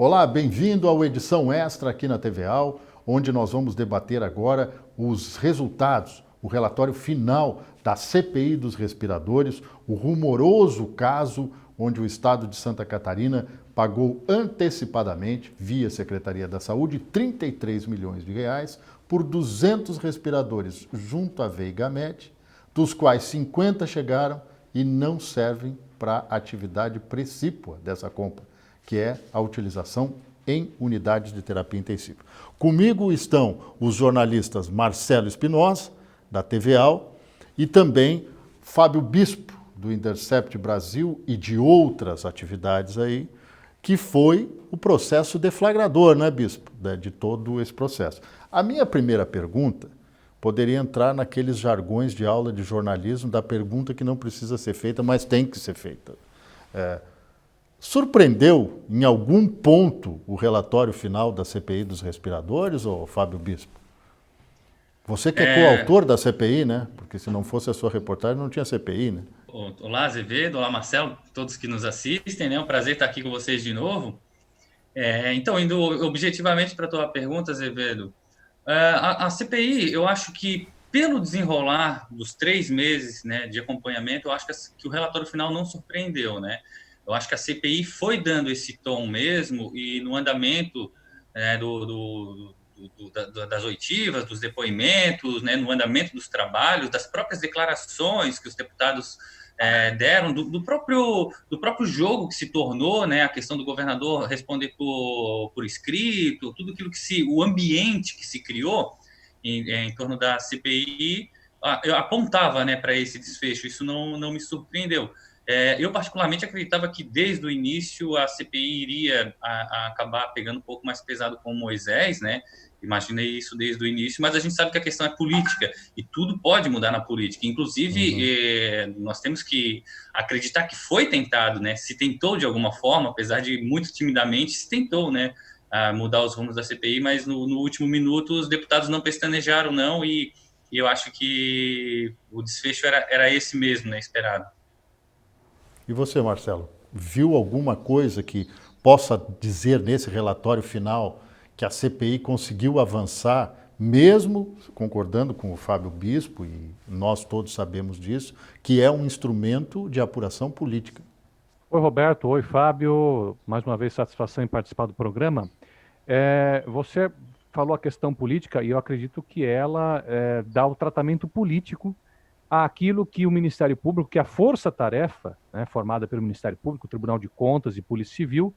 Olá, bem-vindo ao Edição Extra aqui na TVA, onde nós vamos debater agora os resultados, o relatório final da CPI dos respiradores, o rumoroso caso onde o Estado de Santa Catarina pagou antecipadamente, via Secretaria da Saúde, 33 milhões de reais por 200 respiradores junto à Veigamed, dos quais 50 chegaram e não servem para a atividade precípua dessa compra, que é a utilização em unidades de terapia intensiva. Comigo estão os jornalistas Marcelo Espinosa, da TVA, e também Fábio Bispo, do Intercept Brasil e de outras atividades aí, que foi o processo deflagrador, né, Bispo, de todo esse processo. A minha primeira pergunta poderia entrar naqueles jargões de aula de jornalismo da pergunta que não precisa ser feita, mas tem que ser feita. Surpreendeu em algum ponto o relatório final da CPI dos respiradores, ou Fábio Bispo? Você que é coautor da CPI, né? Porque se não fosse a sua reportagem, não tinha CPI, né? Olá, Azevedo, olá, Marcelo, todos que nos assistem, né? É um prazer estar aqui com vocês de novo. Então, indo objetivamente para a tua pergunta, Azevedo, a CPI, eu acho que pelo desenrolar dos 3 meses, né, de acompanhamento, eu acho que o relatório final não surpreendeu, né? Eu acho que a CPI foi dando esse tom mesmo e no andamento das oitivas, dos depoimentos, né, no andamento dos trabalhos, das próprias declarações que os deputados deram, do próprio jogo que se tornou, né, a questão do governador responder por escrito, tudo aquilo o ambiente que se criou em torno da CPI, eu apontava, né, para esse desfecho, isso não me surpreendeu. Eu particularmente acreditava que desde o início a CPI iria acabar pegando um pouco mais pesado com o Moisés, né? Imaginei isso desde o início, mas a gente sabe que a questão é política e tudo pode mudar na política. Inclusive, nós temos que acreditar que foi tentado, né? Se tentou de alguma forma, apesar de muito timidamente, se tentou, né? A mudar os rumos da CPI, mas no último minuto os deputados não pestanejaram, não, e eu acho que o desfecho era esse mesmo, né? Esperado. E você, Marcelo, viu alguma coisa que possa dizer nesse relatório final que a CPI conseguiu avançar, mesmo concordando com o Fábio Bispo, e nós todos sabemos disso, que é um instrumento de apuração política? Oi, Roberto. Oi, Fábio. Mais uma vez, satisfação em participar do programa. Você falou a questão política e eu acredito que ela dá o tratamento político àquilo que o Ministério Público, que a força-tarefa, né, formada pelo Ministério Público, o Tribunal de Contas e Polícia Civil,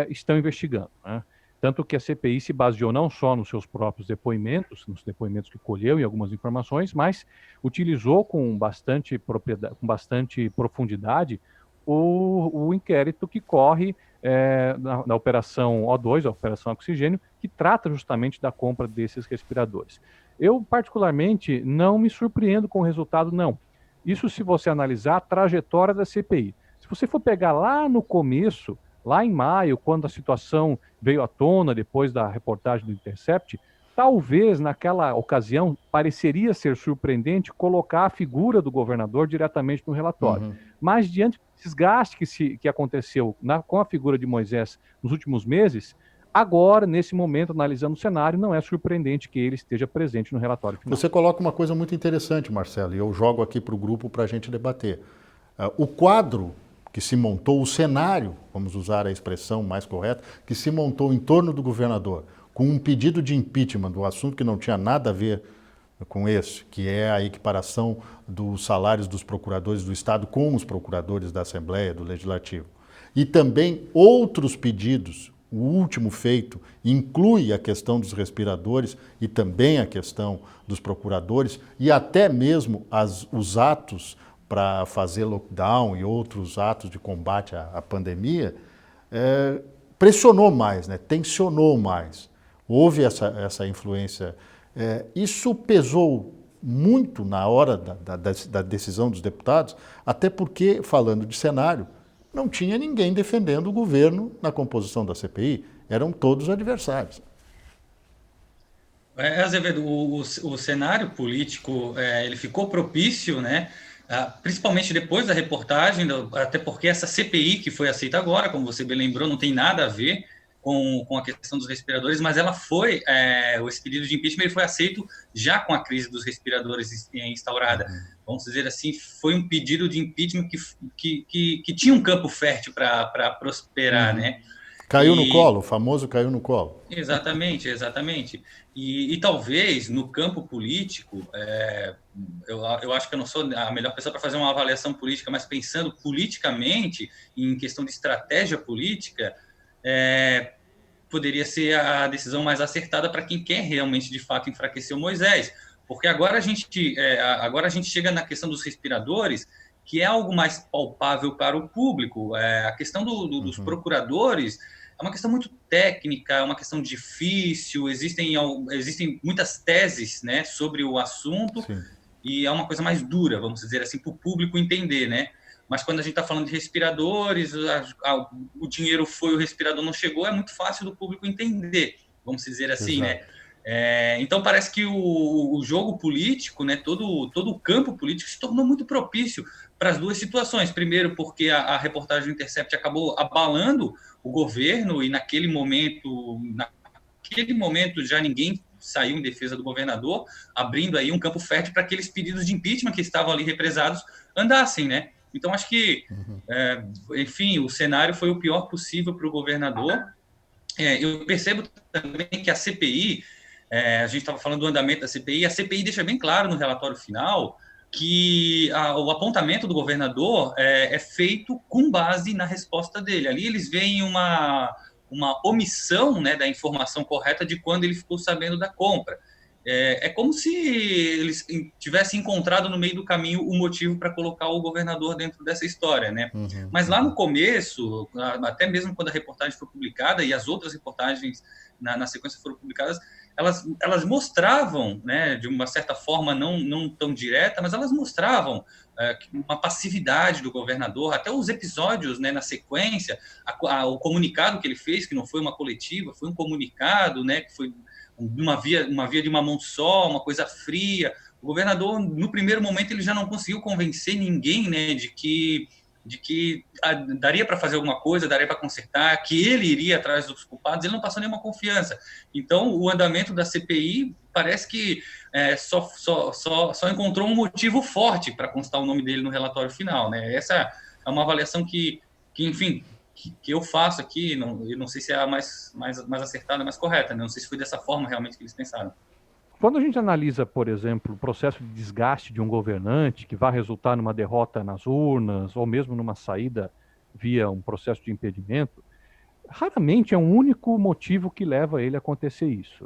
estão investigando, né? Tanto que a CPI se baseou não só nos seus próprios depoimentos, nos depoimentos que colheu e algumas informações, mas utilizou com bastante propriedade, com bastante profundidade o inquérito que corre na Operação O2, a Operação Oxigênio, que trata justamente da compra desses respiradores. Eu, particularmente, não me surpreendo com o resultado, não. Isso se você analisar a trajetória da CPI. Se você for pegar lá no começo, lá em maio, quando a situação veio à tona depois da reportagem do Intercept, talvez naquela ocasião pareceria ser surpreendente colocar a figura do governador diretamente no relatório. Mas diante do desgaste que aconteceu com a figura de Moisés nos últimos meses, agora, nesse momento, analisando o cenário, não é surpreendente que ele esteja presente no relatório final. Você coloca uma coisa muito interessante, Marcelo, e eu jogo aqui para o grupo para a gente debater. O quadro que se montou, o cenário, vamos usar a expressão mais correta, que se montou em torno do governador, com um pedido de impeachment do assunto que não tinha nada a ver com esse, que é a equiparação dos salários dos procuradores do Estado com os procuradores da Assembleia, do Legislativo. E também outros pedidos. O último feito inclui a questão dos respiradores e também a questão dos procuradores e até mesmo os atos para fazer lockdown e outros atos de combate à pandemia, pressionou mais, né? Tensionou mais. Houve essa influência. Isso pesou muito na hora da decisão dos deputados, até porque, falando de cenário, não tinha ninguém defendendo o governo na composição da CPI, eram todos adversários. Azevedo, o cenário político ele ficou propício, né? Principalmente depois da reportagem, até porque essa CPI que foi aceita agora, como você bem lembrou, não tem nada a ver com a questão dos respiradores, mas esse pedido de impeachment ele foi aceito já com a crise dos respiradores instaurada. Vamos dizer assim, foi um pedido de impeachment que tinha um campo fértil para prosperar, né? Caiu no colo, o famoso caiu no colo. Exatamente, exatamente. E talvez no campo político, eu acho que eu não sou a melhor pessoa para fazer uma avaliação política, mas pensando politicamente, em questão de estratégia política, poderia ser a decisão mais acertada para quem quer realmente, de fato, enfraquecer o Moisés. Porque agora a gente chega na questão dos respiradores, que é algo mais palpável para o público. A questão dos procuradores é uma questão muito técnica, é uma questão difícil, existem muitas teses, né, sobre o assunto. Sim. E é uma coisa mais dura, vamos dizer assim, para o público entender, né? Mas quando a gente está falando de respiradores, o dinheiro foi, o respirador não chegou, é muito fácil do público entender, vamos dizer assim, exato, né? Então parece que o jogo político, né, todo o campo político se tornou muito propício para as duas situações. Primeiro, porque a reportagem do Intercept acabou abalando o governo e naquele momento já ninguém saiu em defesa do governador, abrindo aí um campo fértil para aqueles pedidos de impeachment que estavam ali represados andassem, né? Então, acho que, enfim, o cenário foi o pior possível para o governador. Eu percebo também que a CPI, a gente estava falando do andamento da CPI, a CPI deixa bem claro no relatório final que o apontamento do governador é feito com base na resposta dele. Ali eles veem uma omissão, né, da informação correta de quando ele ficou sabendo da compra. É como se eles tivessem encontrado no meio do caminho o motivo para colocar o governador dentro dessa história, né? Mas lá no começo, até mesmo quando a reportagem foi publicada e as outras reportagens na sequência foram publicadas, elas mostravam, né, de uma certa forma não tão direta, mas elas mostravam uma passividade do governador, até os episódios, né, na sequência, o comunicado que ele fez, que não foi uma coletiva, foi um comunicado, né, que foi uma via de uma mão só, uma coisa fria. O governador, no primeiro momento, ele já não conseguiu convencer ninguém, né, de que daria para fazer alguma coisa, daria para consertar, que ele iria atrás dos culpados, ele não passou nenhuma confiança. Então, o andamento da CPI parece que só encontrou um motivo forte para constar o nome dele no relatório final, né? Essa é uma avaliação que enfim, que eu faço aqui, eu não sei se é a mais acertada, mais correta, né? Não sei se foi dessa forma realmente que eles pensaram. Quando a gente analisa, por exemplo, o processo de desgaste de um governante que vai resultar numa derrota nas urnas ou mesmo numa saída via um processo de impedimento, raramente é um único motivo que leva ele a acontecer isso.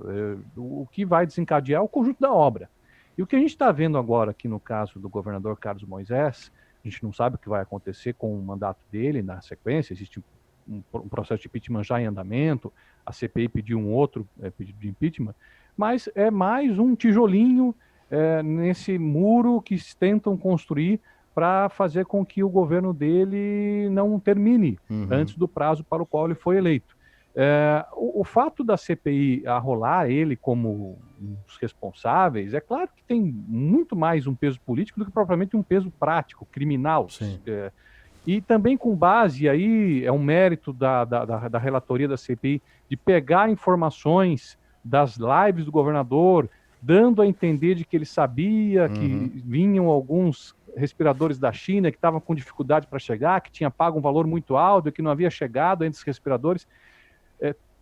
O que vai desencadear é o conjunto da obra. E o que a gente está vendo agora aqui no caso do governador Carlos Moisés, a gente não sabe o que vai acontecer com o mandato dele na sequência, existe um processo de impeachment já em andamento, a CPI pediu um outro pedido de impeachment, mas é mais um tijolinho nesse muro que tentam construir para fazer com que o governo dele não termine antes do prazo para o qual ele foi eleito. O fato da CPI arrolar ele como um dos responsáveis, é claro que tem muito mais um peso político do que propriamente um peso prático, criminal. E também com base, aí é um mérito da relatoria da CPI, de pegar informações das lives do governador, dando a entender de que ele sabia que vinham alguns respiradores da China que estavam com dificuldade para chegar, que tinha pago um valor muito alto e que não havia chegado entre os respiradores.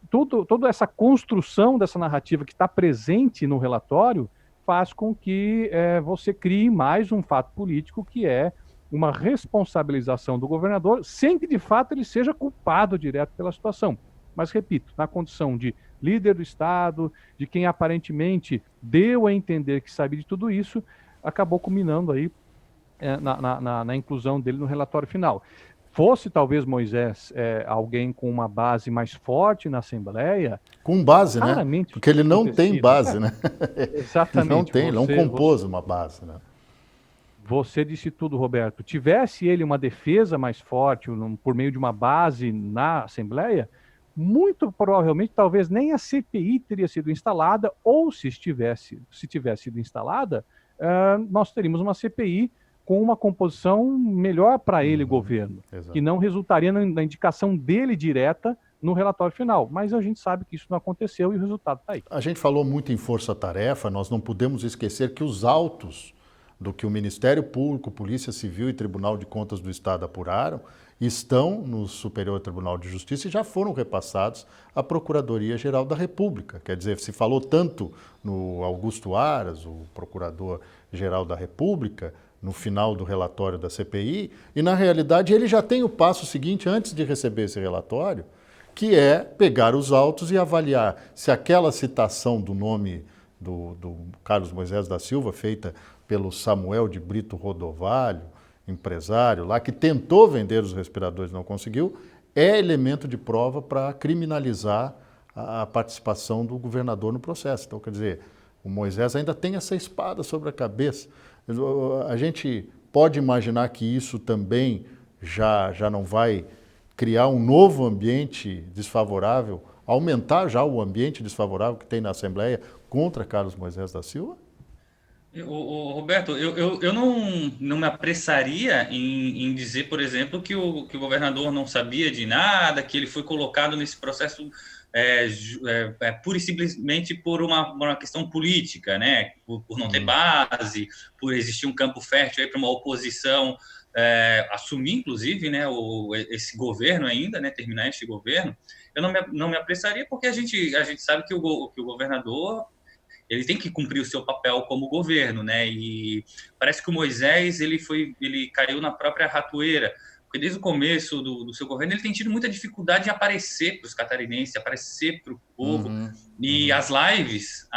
Toda essa construção dessa narrativa que está presente no relatório faz com que você crie mais um fato político, que é uma responsabilização do governador, sem que de fato ele seja culpado direto pela situação. Mas, repito, na condição de líder do Estado, de quem aparentemente deu a entender que sabia de tudo isso, acabou culminando aí na inclusão dele no relatório final. Fosse talvez Moisés alguém com uma base mais forte na Assembleia... Com base, né? Porque ele não tem base, né? Exatamente. Não tem, não compôs uma base, né? Você disse tudo, Roberto. Tivesse ele uma defesa mais forte por meio de uma base na Assembleia, muito provavelmente, talvez nem a CPI teria sido instalada, ou se tivesse sido instalada, nós teríamos uma CPI com uma composição melhor para ele, governo, que não resultaria na indicação dele direta no relatório final. Mas a gente sabe que isso não aconteceu e o resultado está aí. A gente falou muito em força-tarefa, nós não podemos esquecer que os autos do que o Ministério Público, Polícia Civil e Tribunal de Contas do Estado apuraram estão no Superior Tribunal de Justiça e já foram repassados à Procuradoria-Geral da República. Quer dizer, se falou tanto no Augusto Aras, o Procurador-Geral da República, no final do relatório da CPI, e na realidade ele já tem o passo seguinte antes de receber esse relatório, que é pegar os autos e avaliar se aquela citação do nome do Carlos Moisés da Silva, feita pelo Samuel de Brito Rodovalho, empresário lá, que tentou vender os respiradores e não conseguiu, é elemento de prova para criminalizar a participação do governador no processo. Então, quer dizer, o Moisés ainda tem essa espada sobre a cabeça. A gente pode imaginar que isso também já não vai criar um novo ambiente desfavorável, aumentar já o ambiente desfavorável que tem na Assembleia contra Carlos Moisés da Silva? Roberto, eu não me apressaria em dizer, por exemplo, que o governador não sabia de nada, que ele foi colocado nesse processo pura e simplesmente por uma questão política, né? Por não ter base, por existir um campo fértil para uma oposição assumir, inclusive, né, esse governo ainda, né, terminar este governo. Eu não me apressaria porque a gente sabe que o governador ele tem que cumprir o seu papel como governo, né? E parece que o Moisés ele caiu na própria ratoeira, porque desde o começo do seu governo ele tem tido muita dificuldade de aparecer para os catarinenses, aparecer para o povo. E as lives,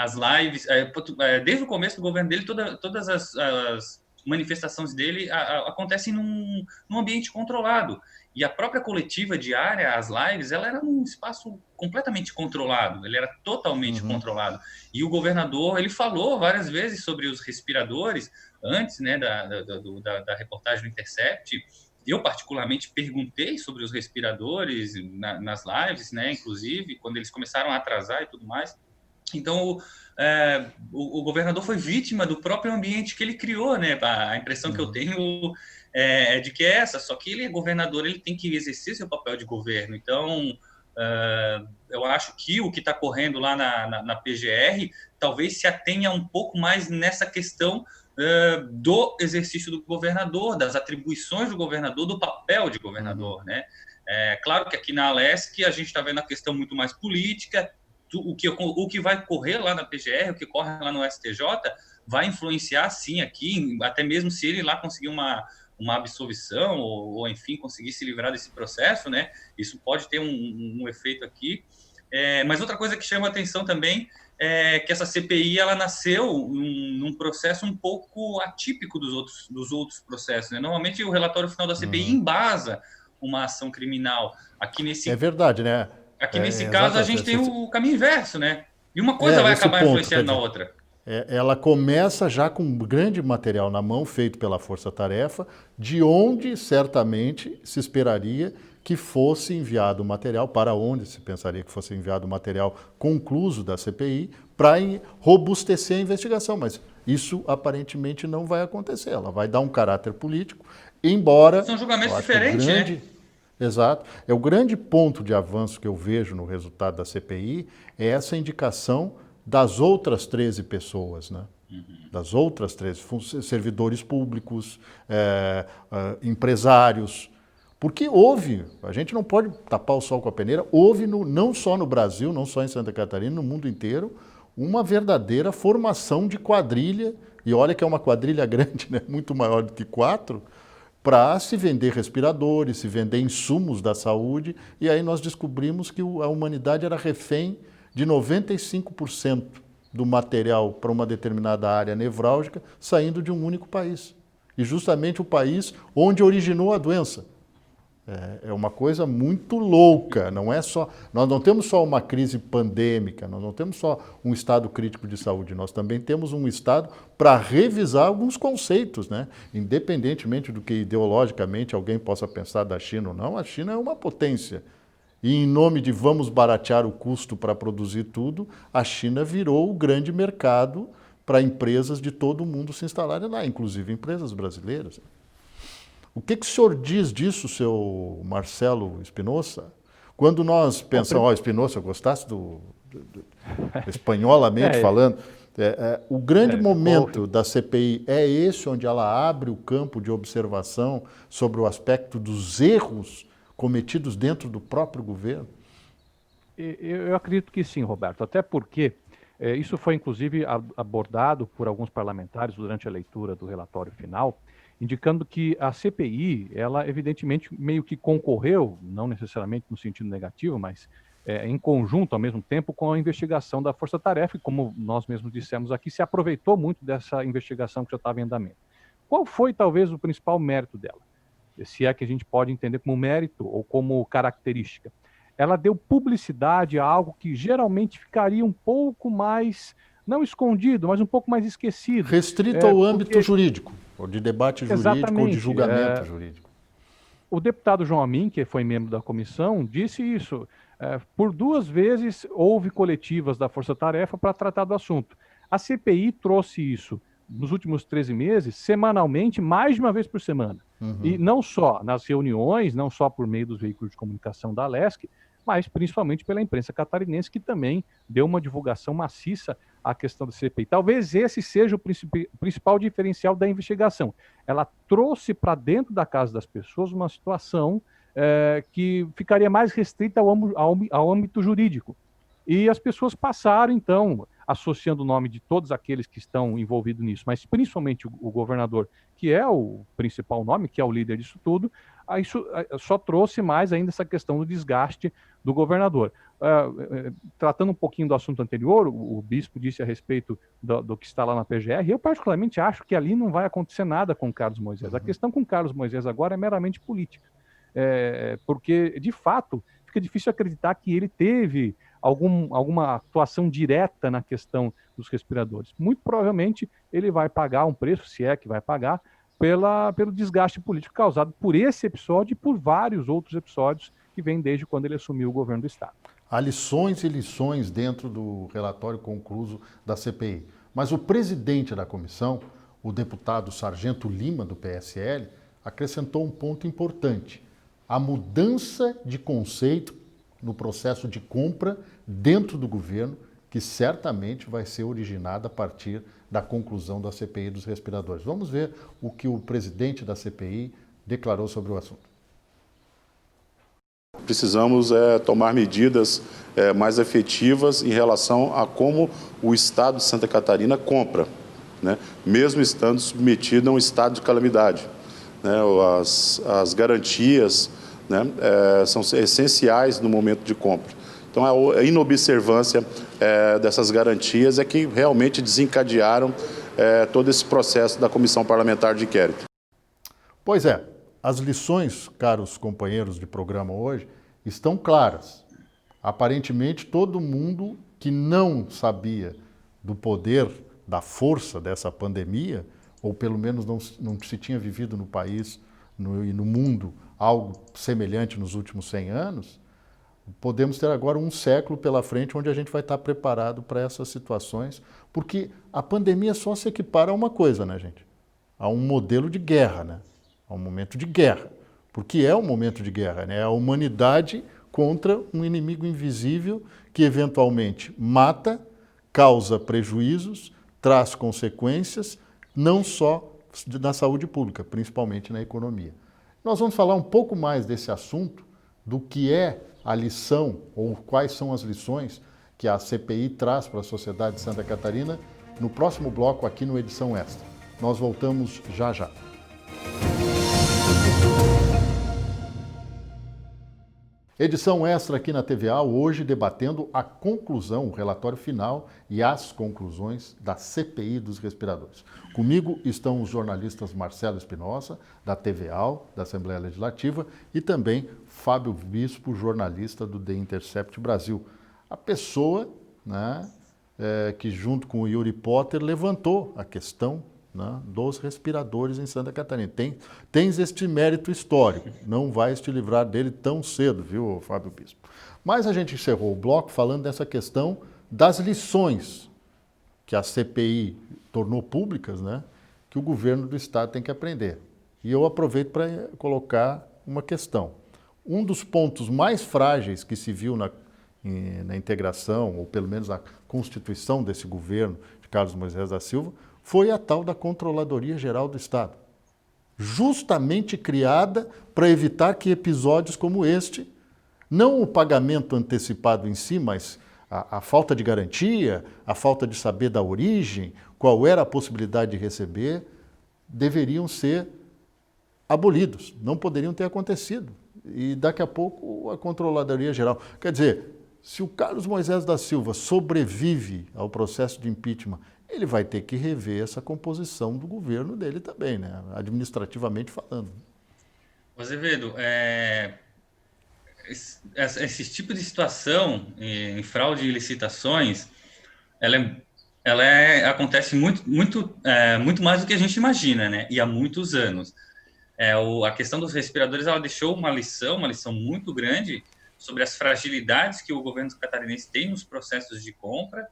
desde o começo do governo dele, todas as manifestações dele acontecem num ambiente controlado. E a própria coletiva diária, as lives, ela era num espaço completamente controlado, ele era totalmente controlado. E o governador, ele falou várias vezes sobre os respiradores, antes, né, da reportagem do Intercept. Eu, particularmente, perguntei sobre os respiradores nas lives, né, inclusive, quando eles começaram a atrasar e tudo mais. Então, o governador foi vítima do próprio ambiente que ele criou, né? A impressão que eu tenho é de que é essa, só que ele é governador, ele tem que exercer seu papel de governo. Então, eu acho que o que está correndo lá na PGR talvez se atenha um pouco mais nessa questão do exercício do governador, das atribuições do governador, do papel de governador, né? Claro que aqui na Alesc a gente está vendo a questão muito mais política. O que vai correr lá na PGR, o que corre lá no STJ, vai influenciar, sim, aqui, até mesmo se ele lá conseguir uma absolvição ou, enfim, conseguir se livrar desse processo, né? Isso pode ter um efeito aqui. Mas outra coisa que chama a atenção também é que essa CPI ela nasceu num processo um pouco atípico dos outros processos, né? Normalmente, o relatório final da CPI embasa uma ação criminal. É verdade, né? Aqui, nesse caso, a gente tem o caminho inverso, né? E uma coisa vai acabar influenciando na outra. Ela começa já com um grande material na mão, feito pela Força Tarefa, de onde, certamente, se esperaria que fosse enviado o material, para onde se pensaria que fosse enviado o material concluso da CPI, para robustecer a investigação. Mas isso, aparentemente, não vai acontecer. Ela vai dar um caráter político, embora... São julgamentos diferentes, né? Exato. O grande ponto de avanço que eu vejo no resultado da CPI é essa indicação das outras 13 pessoas, né? Das outras 13, servidores públicos, empresários. Porque houve, a gente não pode tapar o sol com a peneira, houve não só no Brasil, não só em Santa Catarina, no mundo inteiro, uma verdadeira formação de quadrilha, e olha que é uma quadrilha grande, né? Muito maior do que 4, para se vender respiradores, se vender insumos da saúde, e aí nós descobrimos que a humanidade era refém de 95% do material para uma determinada área nevrálgica saindo de um único país. E justamente o país onde originou a doença. É uma coisa muito louca, não é só... Nós não temos só uma crise pandêmica, nós não temos só um estado crítico de saúde, nós também temos um estado para revisar alguns conceitos, né? Independentemente do que ideologicamente alguém possa pensar da China ou não, a China é uma potência. E em nome de vamos baratear o custo para produzir tudo, a China virou o grande mercado para empresas de todo o mundo se instalarem lá, inclusive empresas brasileiras. O que o senhor diz disso, seu Marcelo Espinosa? Quando nós pensamos, Spinoza, eu gostasse espanholamente falando, o grande momento da CPI é esse, onde ela abre o campo de observação sobre o aspecto dos erros cometidos dentro do próprio governo? Eu acredito que sim, Roberto, até porque isso foi inclusive abordado por alguns parlamentares durante a leitura do relatório final, indicando que a CPI, ela evidentemente meio que concorreu, não necessariamente no sentido negativo, mas em conjunto, ao mesmo tempo, com a investigação da Força Tarefa, e como nós mesmos dissemos aqui, se aproveitou muito dessa investigação que já estava em andamento. Qual foi, talvez, o principal mérito dela? Se é que a gente pode entender como mérito ou como característica. Ela deu publicidade a algo que geralmente ficaria um pouco mais, não escondido, mas um pouco mais esquecido. Restrito ao âmbito jurídico, ou de debate jurídico, ou de julgamento jurídico. O deputado João Amin, que foi membro da comissão, disse isso. Por 2 vezes houve coletivas da Força Tarefa para tratar do assunto. A CPI trouxe isso nos últimos 13 meses, semanalmente, mais de uma vez por semana. E não só nas reuniões, não só por meio dos veículos de comunicação da Alesc, mas principalmente pela imprensa catarinense, que também deu uma divulgação maciça à questão da CPI. Talvez esse seja o principal diferencial da investigação. Ela trouxe para dentro da casa das pessoas uma situação que ficaria mais restrita ao âmbito jurídico. E as pessoas passaram, então, associando o nome de todos aqueles que estão envolvidos nisso, mas principalmente o governador, que é o principal nome, que é o líder disso tudo, isso só trouxe mais ainda essa questão do desgaste do governador. Tratando um pouquinho do assunto anterior, o bispo disse a respeito do que está lá na PGR, eu particularmente acho que ali não vai acontecer nada com o Carlos Moisés. A questão com o Carlos Moisés agora é meramente política, porque, de fato, fica difícil acreditar que ele teve alguma atuação direta na questão dos respiradores. Muito provavelmente ele vai pagar um preço, se é que vai pagar, pelo desgaste político causado por esse episódio e por vários outros episódios que vêm desde quando ele assumiu o governo do Estado. Há lições e lições dentro do relatório concluso da CPI. Mas o presidente da comissão, o deputado Sargento Lima, do PSL, acrescentou um ponto importante: a mudança de conceito no processo de compra dentro do governo, que certamente vai ser originada a partir da conclusão da CPI dos respiradores. Vamos ver o que o presidente da CPI declarou sobre o assunto. Precisamos tomar medidas mais efetivas em relação a como o Estado de Santa Catarina compra, né? Mesmo estando submetido a um estado de calamidade, né? As garantias, né, são essenciais no momento de compra. Então, a inobservância dessas garantias é que realmente desencadearam todo esse processo da Comissão Parlamentar de Inquérito. Pois é, as lições, caros companheiros de programa hoje, estão claras. Aparentemente, todo mundo que não sabia do poder, da força dessa pandemia, ou pelo menos não se tinha vivido no país e no mundo algo semelhante nos últimos 100 anos, podemos ter agora um século pela frente onde a gente vai estar preparado para essas situações, porque a pandemia só se equipara a uma coisa, né, gente? A um modelo de guerra, né? A um momento de guerra. Porque é um momento de guerra, né? É a humanidade contra um inimigo invisível que eventualmente mata, causa prejuízos, traz consequências, não só na saúde pública, principalmente na economia. Nós vamos falar um pouco mais desse assunto, do que é a lição, ou quais são as lições que a CPI traz para a sociedade de Santa Catarina, no próximo bloco aqui no Edição Extra. Nós voltamos já já. Edição extra aqui na TVA, hoje debatendo a conclusão, o relatório final e as conclusões da CPI dos respiradores. Comigo estão os jornalistas Marcelo Spinoza, da TVA, da Assembleia Legislativa, e também Fábio Bispo, jornalista do The Intercept Brasil. A pessoa, né, que junto com o Yuri Potter levantou a questão, né, dos respiradores em Santa Catarina. Tens este mérito histórico, não vais te livrar dele tão cedo, viu, Fábio Bispo? Mas a gente encerrou o bloco falando dessa questão das lições que a CPI tornou públicas, né, que o governo do Estado tem que aprender. E eu aproveito para colocar uma questão. um dos pontos mais frágeis que se viu na integração, ou pelo menos na constituição desse governo de Carlos Moisés da Silva, foi a tal da Controladoria Geral do Estado, justamente criada para evitar que episódios como este, não o pagamento antecipado em si, mas a falta de garantia, a falta de saber da origem, qual era a possibilidade de receber, deveriam ser abolidos, não poderiam ter acontecido. E daqui a pouco a Controladoria Geral. Quer dizer, se o Carlos Moisés da Silva sobrevive ao processo de impeachment, ele vai ter que rever essa composição do governo dele também, né? Administrativamente falando. Azevedo, esse tipo de situação em fraude de licitações, acontece muito mais do que a gente imagina, né? E há muitos anos. A questão dos respiradores, ela deixou uma lição muito grande sobre as fragilidades que o governo catarinense tem nos processos de compra,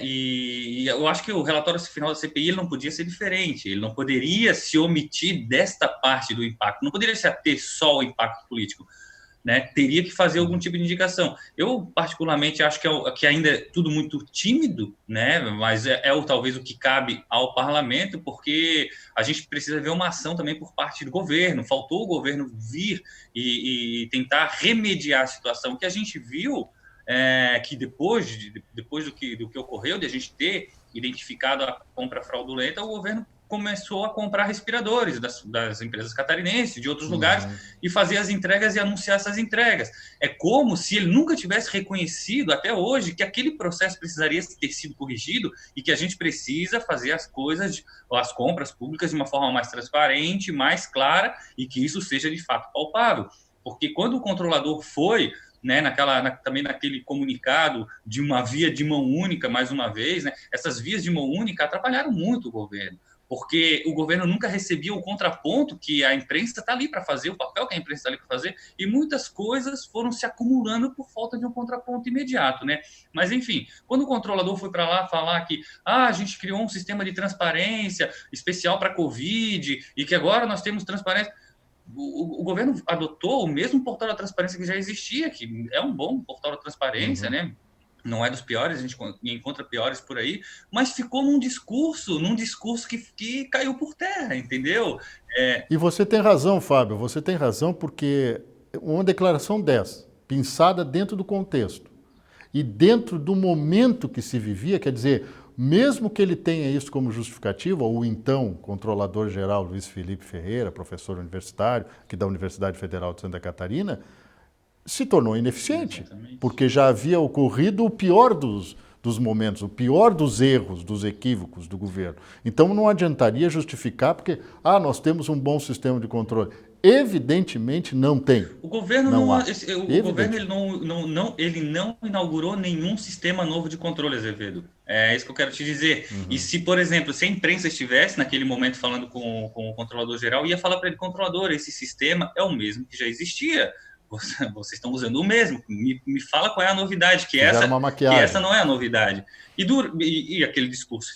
e eu acho que o relatório final da CPI ele não podia ser diferente, ele não poderia se omitir desta parte do impacto, não poderia se ater só ao impacto político, né? Teria que fazer algum tipo de indicação. Eu, particularmente, acho que ainda é tudo muito tímido, né? Mas talvez o que cabe ao parlamento, porque a gente precisa ver uma ação também por parte do governo. Faltou o governo vir e tentar remediar a situação. O que a gente viu que depois do que ocorreu, de a gente ter identificado a compra fraudulenta, o governo começou a comprar respiradores das empresas catarinenses, de outros lugares, e fazer as entregas e anunciar essas entregas. É como se ele nunca tivesse reconhecido, até hoje, que aquele processo precisaria ter sido corrigido e que a gente precisa fazer as compras públicas de uma forma mais transparente, mais clara, e que isso seja, de fato, palpável. Porque quando o controlador foi, né, também naquele comunicado de uma via de mão única, mais uma vez, né, essas vias de mão única atrapalharam muito o governo, porque o governo nunca recebia o contraponto que a imprensa está ali para fazer, o papel que a imprensa está ali para fazer, e muitas coisas foram se acumulando por falta de um contraponto imediato, né? Mas, enfim, quando o controlador foi para lá falar que a gente criou um sistema de transparência especial para a Covid e que agora nós temos transparência, o governo adotou o mesmo portal da transparência que já existia, que é um bom portal da transparência, né? Não é dos piores, a gente encontra piores por aí, mas ficou num discurso que caiu por terra, entendeu? E você tem razão, Fábio, você tem razão, porque uma declaração dessa, pensada dentro do contexto e dentro do momento que se vivia, quer dizer, mesmo que ele tenha isso como justificativa, o então controlador-geral Luiz Felipe Ferreira, professor universitário, aqui da Universidade Federal de Santa Catarina, se tornou ineficiente, porque já havia ocorrido o pior dos momentos, o pior dos erros, dos equívocos do governo. Então não adiantaria justificar porque nós temos um bom sistema de controle. Evidentemente não tem. O governo ele não inaugurou nenhum sistema novo de controle, Azevedo. É isso que eu quero te dizer. E se, por exemplo, se a imprensa estivesse naquele momento falando com o controlador geral, ia falar para ele, controlador, esse sistema é o mesmo que já existia. Vocês estão usando o mesmo. Me fala qual é a novidade, que essa não é a novidade. E aquele discurso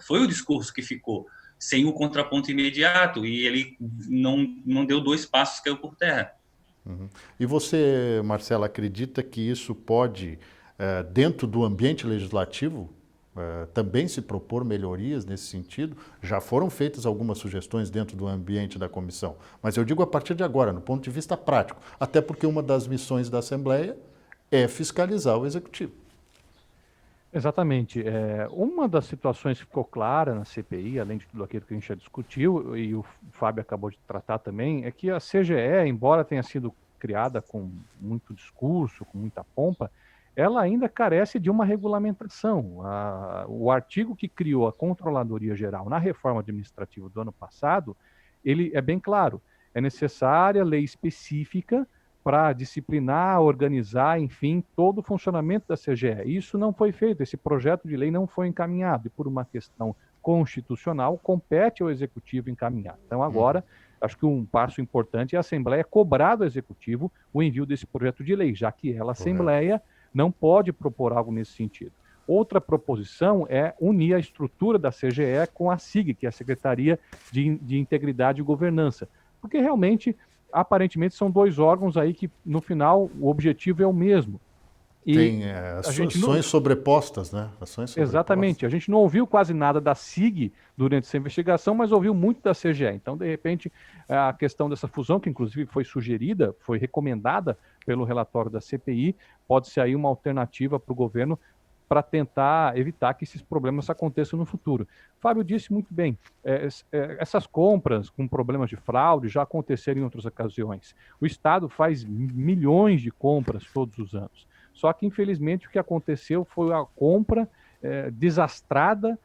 foi o discurso que ficou, sem o contraponto imediato, e ele não deu 2 passos, caiu por terra. E você, Marcela, acredita que isso pode, dentro do ambiente legislativo, também se propor melhorias nesse sentido? Já foram feitas algumas sugestões dentro do ambiente da comissão, mas eu digo a partir de agora, no ponto de vista prático, até porque uma das missões da Assembleia é fiscalizar o Executivo. Exatamente. Uma das situações que ficou clara na CPI, além de tudo aquilo que a gente já discutiu, e o Fábio acabou de tratar também, é que a CGE, embora tenha sido criada com muito discurso, com muita pompa, ela ainda carece de uma regulamentação. O artigo que criou a Controladoria Geral na reforma administrativa do ano passado, ele é bem claro, é necessária lei específica para disciplinar, organizar, enfim, todo o funcionamento da CGE. Isso não foi feito, esse projeto de lei não foi encaminhado, e por uma questão constitucional, compete ao Executivo encaminhar. Então, agora, acho que um passo importante é a Assembleia cobrar do Executivo o envio desse projeto de lei, já que ela, a Assembleia, não pode propor algo nesse sentido. Outra proposição é unir a estrutura da CGE com a SIG, que é a Secretaria de Integridade e Governança, porque realmente aparentemente são dois órgãos aí que, no final, o objetivo é o mesmo. E Tem ações sobrepostas, né? Ações sobrepostas. Exatamente. A gente não ouviu quase nada da SIG durante essa investigação, mas ouviu muito da CGE. Então, de repente, a questão dessa fusão, que inclusive foi sugerida, foi recomendada pelo relatório da CPI, pode ser aí uma alternativa para o governo para tentar evitar que esses problemas aconteçam no futuro. Fábio disse muito bem, essas compras com problemas de fraude já aconteceram em outras ocasiões. O Estado faz milhões de compras todos os anos. Só que, infelizmente, o que aconteceu foi a compra desastrada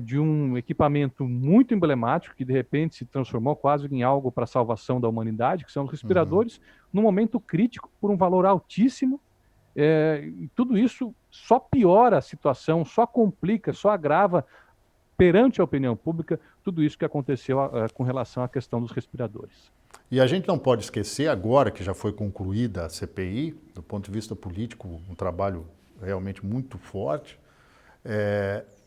de um equipamento muito emblemático, que de repente se transformou quase em algo para a salvação da humanidade, que são os respiradores, num momento crítico, por um valor altíssimo. E tudo isso só piora a situação, só complica, só agrava perante a opinião pública tudo isso que aconteceu com relação à questão dos respiradores. E a gente não pode esquecer, agora que já foi concluída a CPI, do ponto de vista político, um trabalho realmente muito forte,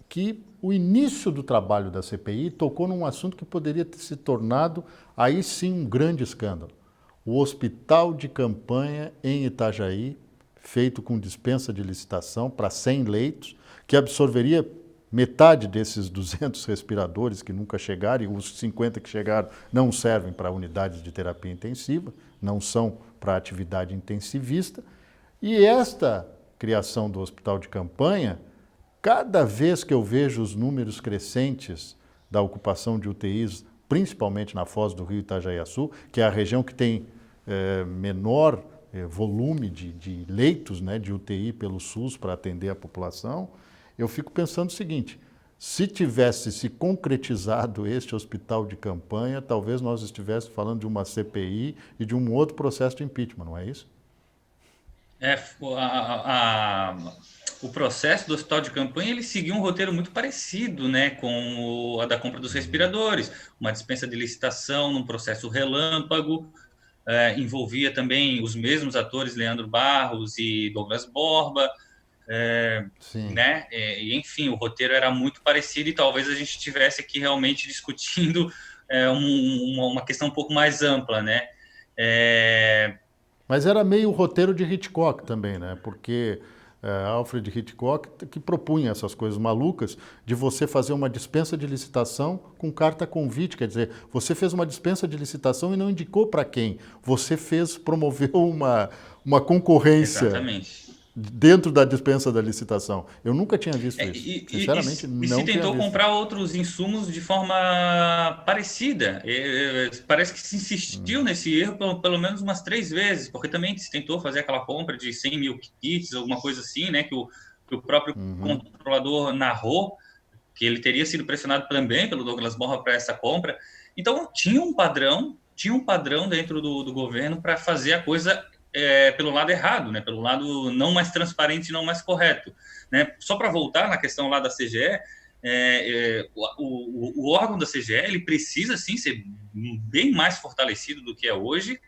que o início do trabalho da CPI tocou num assunto que poderia ter se tornado, aí sim, um grande escândalo. O hospital de campanha em Itajaí, feito com dispensa de licitação para 100 leitos, que absorveria metade desses 200 respiradores que nunca chegaram, e os 50 que chegaram não servem para unidades de terapia intensiva, não são para atividade intensivista. E esta criação do hospital de campanha, cada vez que eu vejo os números crescentes da ocupação de UTIs, principalmente na Foz do Rio Itajaiaçu, que é a região que tem menor volume de leitos, né, de UTI pelo SUS para atender a população, eu fico pensando o seguinte: se tivesse se concretizado este hospital de campanha, talvez nós estivéssemos falando de uma CPI e de um outro processo de impeachment, não é isso? O processo do hospital de campanha, ele seguiu um roteiro muito parecido, né, com a da compra dos respiradores, uma dispensa de licitação num processo relâmpago, envolvia também os mesmos atores, Leandro Barros e Douglas Borba, né? Enfim, o roteiro era muito parecido e talvez a gente estivesse aqui realmente discutindo uma questão um pouco mais ampla, né? Mas era meio o roteiro de Hitchcock também, né? Porque Alfred Hitchcock que propunha essas coisas malucas de você fazer uma dispensa de licitação com carta convite, quer dizer, você fez uma dispensa de licitação e não indicou para quem, você promoveu uma concorrência. Exatamente. Dentro da dispensa da licitação. Eu nunca tinha visto isso. Sinceramente, não tinha visto. E se tentou comprar outros insumos de forma parecida. Parece que se insistiu nesse erro pelo menos umas 3 vezes, porque também se tentou fazer aquela compra de 100 mil kits, alguma coisa assim, né, que o próprio controlador narrou, que ele teria sido pressionado também pelo Douglas Borba para essa compra. Então, tinha um padrão dentro do governo para fazer a coisa pelo lado errado, né? Pelo lado não mais transparente, não mais correto, né? Só para voltar na questão lá da CGE, o órgão da CGE ele precisa sim ser bem mais fortalecido do que é hoje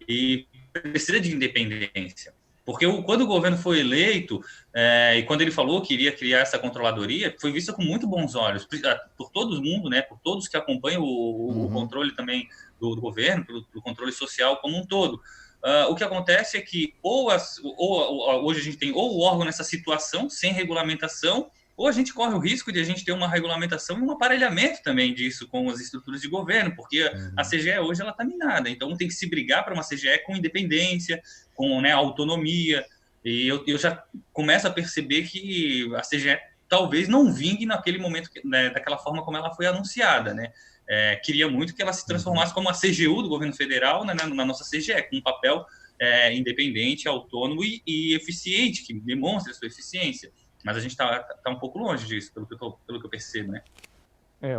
e precisa de independência. Porque quando o governo foi eleito e quando ele falou que iria criar essa controladoria, foi vista com muito bons olhos por todo mundo, né? Por todos que acompanham o controle também do governo, pelo controle social como um todo. O que acontece é que hoje a gente tem ou o órgão nessa situação sem regulamentação, ou a gente corre o risco de a gente ter uma regulamentação e um aparelhamento também disso com as estruturas de governo, porque a CGE hoje ela está minada, então tem que se brigar para uma CGE com independência, com, né, autonomia, e eu já começo a perceber que a CGE talvez não vingue naquele momento, né, daquela forma como ela foi anunciada, né? Queria muito que ela se transformasse como a CGU do governo federal, né, na nossa CGE, com um papel independente, autônomo e eficiente, que demonstre a sua eficiência. Mas a gente está um pouco longe disso, pelo que eu percebo, né?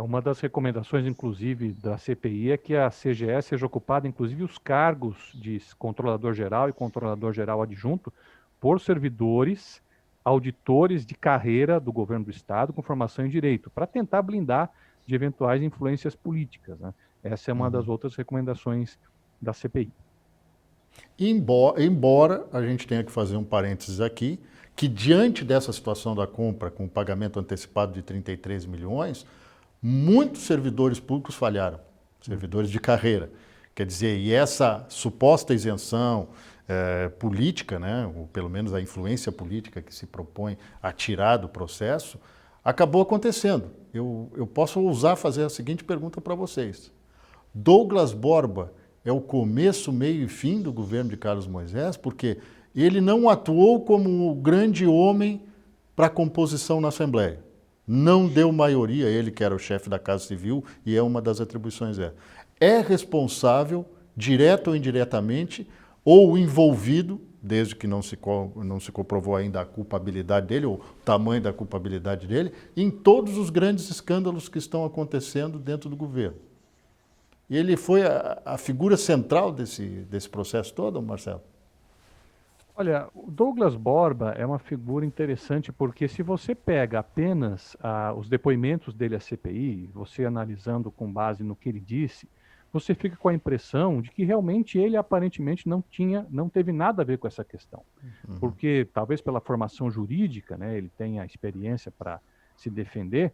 Uma das recomendações, inclusive, da CPI é que a CGE seja ocupada, inclusive, os cargos de controlador-geral e controlador-geral adjunto por servidores, auditores de carreira do governo do Estado com formação em direito, para tentar blindar de eventuais influências políticas, né? Essa é uma das outras recomendações da CPI. Embora a gente tenha que fazer um parênteses aqui, que diante dessa situação da compra com o pagamento antecipado de 33 milhões, muitos servidores públicos falharam. servidores de carreira. Quer dizer, e essa suposta isenção política, né, ou pelo menos a influência política que se propõe a tirar do processo, acabou acontecendo. Eu posso ousar fazer a seguinte pergunta para vocês. Douglas Borba é o começo, meio e fim do governo de Carlos Moisés, porque ele não atuou como o grande homem para a composição na Assembleia. Não deu maioria, ele que era o chefe da Casa Civil, e é uma das atribuições dela. É responsável, direto ou indiretamente, ou envolvido, desde que não se comprovou ainda a culpabilidade dele, ou o tamanho da culpabilidade dele, em todos os grandes escândalos que estão acontecendo dentro do governo. E ele foi a figura central desse processo todo, Marcelo? Olha, o Douglas Borba é uma figura interessante porque se você pega apenas os depoimentos dele à CPI, você analisando com base no que ele disse, você fica com a impressão de que realmente ele aparentemente não teve nada a ver com essa questão. Porque talvez pela formação jurídica, né, ele tenha experiência para se defender,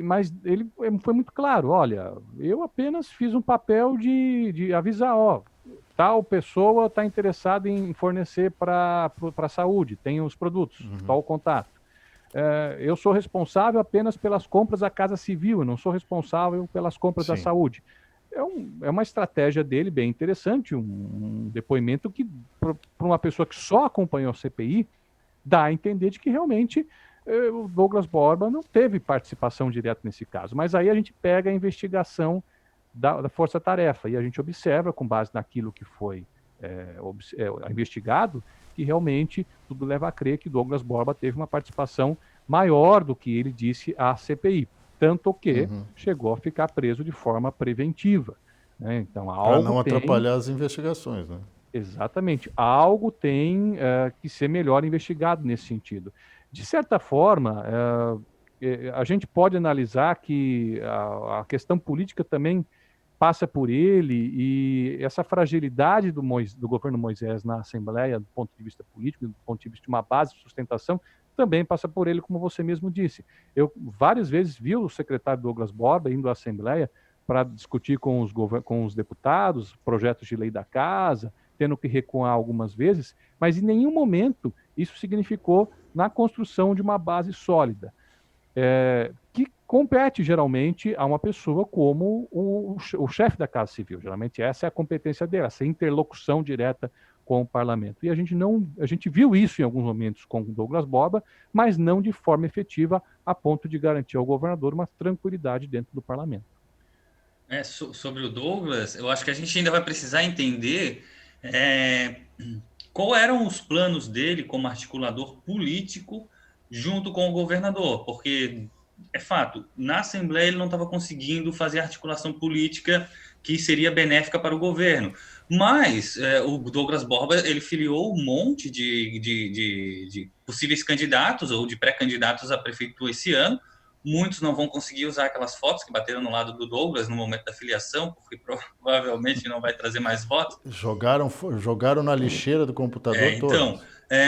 mas ele foi muito claro, olha, eu apenas fiz um papel de avisar, ó, tal pessoa está interessada em fornecer para a saúde, tem os produtos, tal contato. Eu sou responsável apenas pelas compras da Casa Civil, eu não sou responsável pelas compras da saúde. É uma estratégia dele bem interessante, um depoimento que, para uma pessoa que só acompanhou a CPI, dá a entender de que realmente o Douglas Borba não teve participação direta nesse caso. Mas aí a gente pega a investigação da Força Tarefa e a gente observa, com base naquilo que foi investigado, que realmente tudo leva a crer que Douglas Borba teve uma participação maior do que ele disse à CPI. Tanto que chegou a ficar preso de forma preventiva. Né? Então, para não atrapalhar as investigações, né? Exatamente. Algo tem que ser melhor investigado nesse sentido. De certa forma, a gente pode analisar que a questão política também passa por ele e essa fragilidade do governo Moisés na Assembleia, do ponto de vista político, do ponto de vista de uma base de sustentação, também passa por ele, como você mesmo disse. Eu várias vezes vi o secretário Douglas Borba indo à Assembleia para discutir com os deputados, projetos de lei da casa, tendo que recuar algumas vezes, mas em nenhum momento isso significou na construção de uma base sólida, que compete geralmente a uma pessoa como o chefe da Casa Civil. Geralmente essa é a competência dele, essa interlocução direta com o parlamento. E a gente viu isso em alguns momentos com o Douglas Borba, mas não de forma efetiva a ponto de garantir ao governador uma tranquilidade dentro do parlamento. Sobre o Douglas, eu acho que a gente ainda vai precisar entender qual eram os planos dele como articulador político junto com o governador, porque é fato, na Assembleia ele não estava conseguindo fazer a articulação política que seria benéfica para o governo. Mas o Douglas Borba, ele filiou um monte de possíveis candidatos ou de pré-candidatos à prefeitura esse ano. Muitos não vão conseguir usar aquelas fotos que bateram no lado do Douglas no momento da filiação, porque provavelmente não vai trazer mais votos. Jogaram na lixeira do computador todo. Então,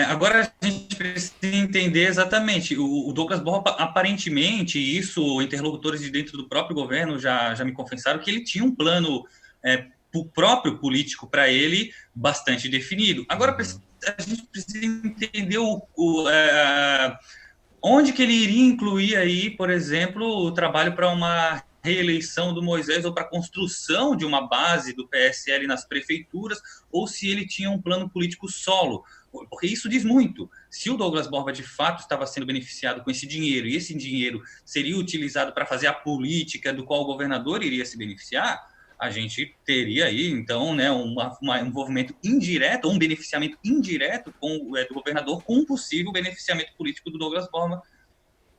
agora a gente precisa entender exatamente. O Douglas Borba, aparentemente, isso interlocutores de dentro do próprio governo já me confessaram que ele tinha um plano próprio político para ele bastante definido. Agora a gente precisa entender onde que ele iria incluir aí, por exemplo, o trabalho para uma reeleição do Moisés ou para a construção de uma base do PSL nas prefeituras, ou se ele tinha um plano político solo, porque isso diz muito. Se o Douglas Borba de fato estava sendo beneficiado com esse dinheiro e esse dinheiro seria utilizado para fazer a política do qual o governador iria se beneficiar, a gente teria aí, então, né, um envolvimento indireto, um beneficiamento indireto do governador com um possível beneficiamento político do Douglas Borba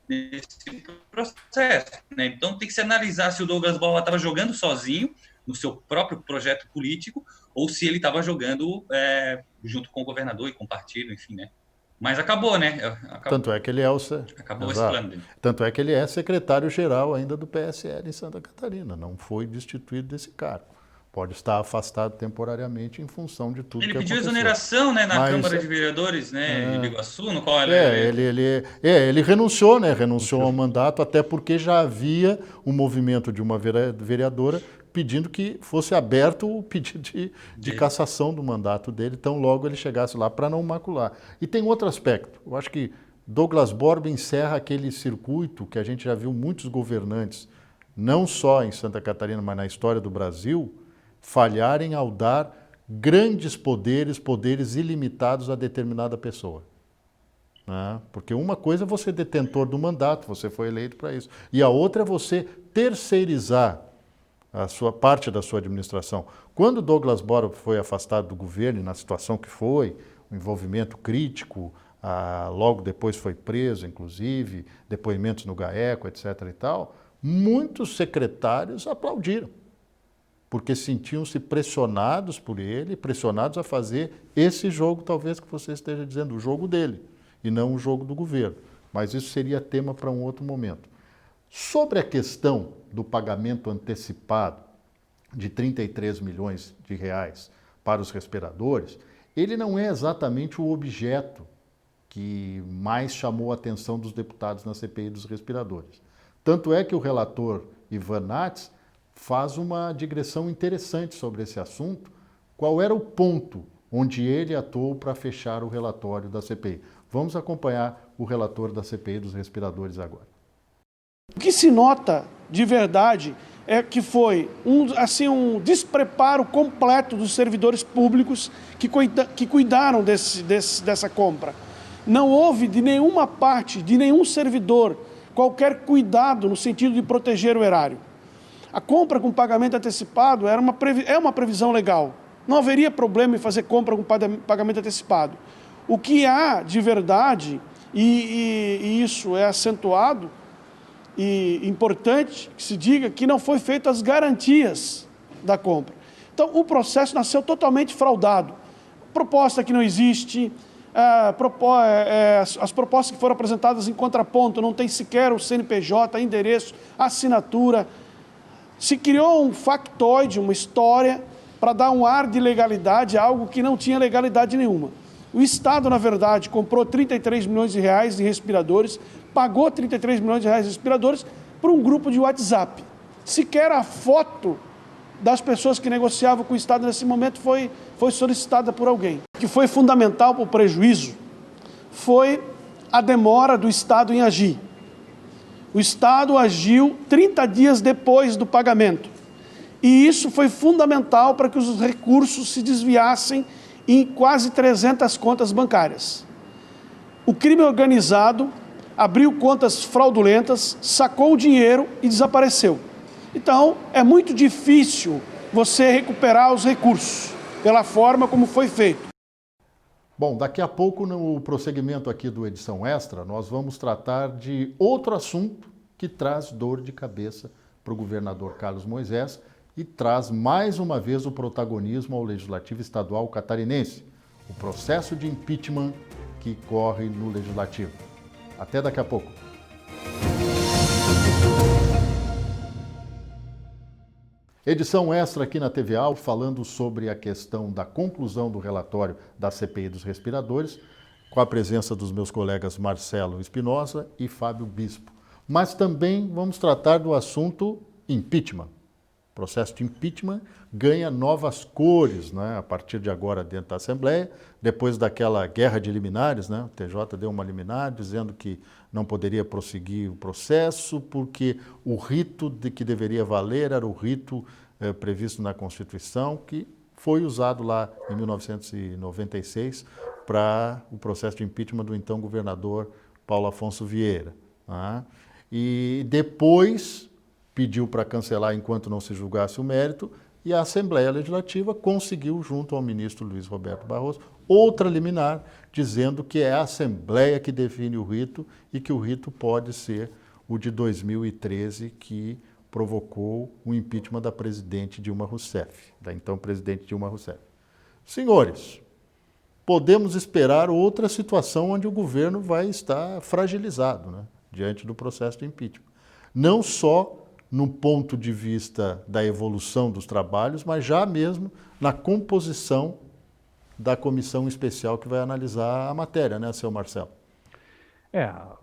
nesse processo. Né? Então, tem que se analisar se o Douglas Borba estava jogando sozinho no seu próprio projeto político ou se ele estava jogando junto com o governador e com o partido, enfim, né? Mas acabou, né? Tanto é que ele acabou esse plano dele. Tanto é que ele é secretário-geral ainda do PSL em Santa Catarina, não foi destituído desse cargo. Pode estar afastado temporariamente em função de tudo que aconteceu. Ele pediu exoneração, né, na Câmara de Vereadores, né, de Biguaçu, no qual ele renunciou, né? Renunciou ao mandato, até porque já havia um movimento de uma vereadora pedindo que fosse aberto o pedido de cassação do mandato dele, tão logo ele chegasse lá, para não macular. E tem outro aspecto. Eu acho que Douglas Borba encerra aquele circuito que a gente já viu muitos governantes, não só em Santa Catarina, mas na história do Brasil, falharem ao dar grandes poderes, poderes ilimitados a determinada pessoa. Né? Porque uma coisa é você ser detentor do mandato, você foi eleito para isso. E a outra é você terceirizar a sua parte da sua administração. Quando Douglas Borba foi afastado do governo, na situação que foi, um envolvimento crítico, logo depois foi preso, inclusive, depoimentos no GAECO, etc. e tal, muitos secretários aplaudiram, porque sentiam-se pressionados por ele, pressionados a fazer esse jogo, talvez que você esteja dizendo, o jogo dele, e não o jogo do governo. Mas isso seria tema para um outro momento. Sobre a questão do pagamento antecipado de 33 milhões de reais para os respiradores, ele não é exatamente o objeto que mais chamou a atenção dos deputados na CPI dos respiradores. Tanto é que o relator Ivan Nats faz uma digressão interessante sobre esse assunto. Qual era o ponto onde ele atuou para fechar o relatório da CPI? Vamos acompanhar o relator da CPI dos respiradores agora. O que se nota de verdade é que foi um despreparo completo dos servidores públicos que cuidaram dessa compra. Não houve de nenhuma parte, de nenhum servidor, qualquer cuidado no sentido de proteger o erário. A compra com pagamento antecipado é uma previsão legal. Não haveria problema em fazer compra com pagamento antecipado. O que há de verdade, e isso é acentuado, e importante que se diga que não foi feito as garantias da compra. Então, o processo nasceu totalmente fraudado. Proposta que não existe, as propostas que foram apresentadas em contraponto, não tem sequer o CNPJ, endereço, assinatura. Se criou um factoide, uma história, para dar um ar de legalidade a algo que não tinha legalidade nenhuma. O Estado, na verdade, comprou 33 milhões de reais de respiradores, pagou 33 milhões de reais de respiradores para um grupo de WhatsApp. Sequer a foto das pessoas que negociavam com o Estado nesse momento foi solicitada por alguém. O que foi fundamental para o prejuízo foi a demora do Estado em agir. O Estado agiu 30 dias depois do pagamento. E isso foi fundamental para que os recursos se desviassem em quase 300 contas bancárias. O crime organizado abriu contas fraudulentas, sacou o dinheiro e desapareceu. Então, é muito difícil você recuperar os recursos pela forma como foi feito. Bom, daqui a pouco, no prosseguimento aqui do Edição Extra, nós vamos tratar de outro assunto que traz dor de cabeça para o governador Carlos Moisés e traz mais uma vez o protagonismo ao Legislativo Estadual catarinense, o processo de impeachment que corre no Legislativo. Até daqui a pouco. Edição extra aqui na TVA, falando sobre a questão da conclusão do relatório da CPI dos respiradores, com a presença dos meus colegas Marcelo Espinosa e Fábio Bispo. Mas também vamos tratar do assunto impeachment. O processo de impeachment ganha novas cores, né, a partir de agora dentro da Assembleia, depois daquela guerra de liminares, né, o TJ deu uma liminar dizendo que não poderia prosseguir o processo porque o rito que deveria valer era o rito previsto na Constituição, que foi usado lá em 1996 para o processo de impeachment do então governador Paulo Afonso Vieira. Né? E depois pediu para cancelar enquanto não se julgasse o mérito, e a Assembleia Legislativa conseguiu, junto ao ministro Luiz Roberto Barroso, outra liminar, dizendo que é a Assembleia que define o rito e que o rito pode ser o de 2013, que provocou o impeachment da presidente Dilma Rousseff, da então presidente Dilma Rousseff. Senhores, podemos esperar outra situação onde o governo vai estar fragilizado, né, diante do processo de impeachment. Não só no ponto de vista da evolução dos trabalhos, mas já mesmo na composição da comissão especial que vai analisar a matéria, né, seu Marcelo? A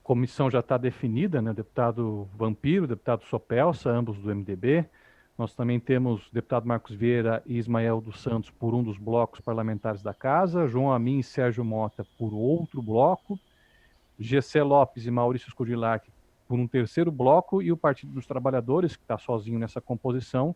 comissão já está definida, né? O deputado Vampiro, o deputado Sopelsa, ambos do MDB, Nós também temos o deputado Marcos Vieira e Ismael dos Santos por um dos blocos parlamentares da Casa, João Amin e Sérgio Mota por outro bloco, Gessé Lopes e Maurício Scurdilac por um terceiro bloco, e o Partido dos Trabalhadores, que está sozinho nessa composição,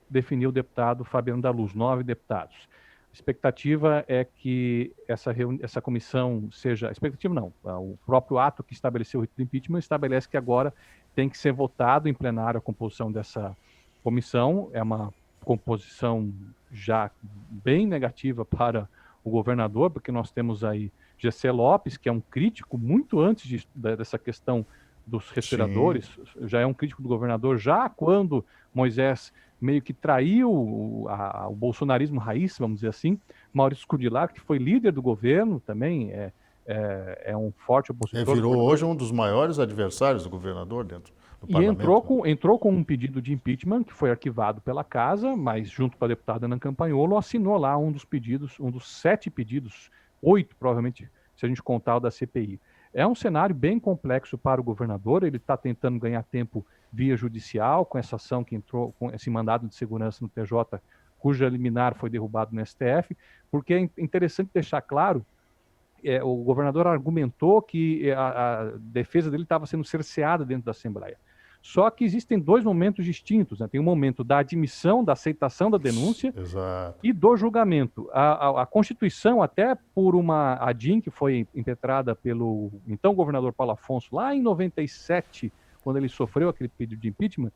definiu o deputado Fabiano da Luz, 9 deputados. A expectativa é que essa comissão seja... A expectativa não, o próprio ato que estabeleceu o rito do impeachment estabelece que agora tem que ser votado em plenário a composição dessa comissão. É uma composição já bem negativa para o governador, porque nós temos aí Gessé Lopes, que é um crítico muito antes dessa questão dos respiradores, sim, já é um crítico do governador, já quando Moisés meio que traiu o bolsonarismo raiz, vamos dizer assim. Maurício Scurdilac, que foi líder do governo também, é um forte opositor. Virou hoje um dos maiores adversários do governador dentro do parlamento. E entrou com um pedido de impeachment, que foi arquivado pela Casa, mas junto com a deputada Ana Campanholo, assinou lá um dos pedidos, um dos 7 pedidos, 8 provavelmente, se a gente contar o da CPI. É um cenário bem complexo para o governador, ele está tentando ganhar tempo via judicial, com essa ação que entrou, com esse mandado de segurança no TJ, cuja liminar foi derrubado no STF, porque é interessante deixar claro, o governador argumentou que a defesa dele estava sendo cerceada dentro da Assembleia. Só que existem 2 momentos distintos, né? Tem um momento da admissão, da aceitação da denúncia, exato, e do julgamento. A Constituição, até por uma ADIM que foi impetrada pelo então governador Paulo Afonso, lá em 97, quando ele sofreu aquele pedido de impeachment,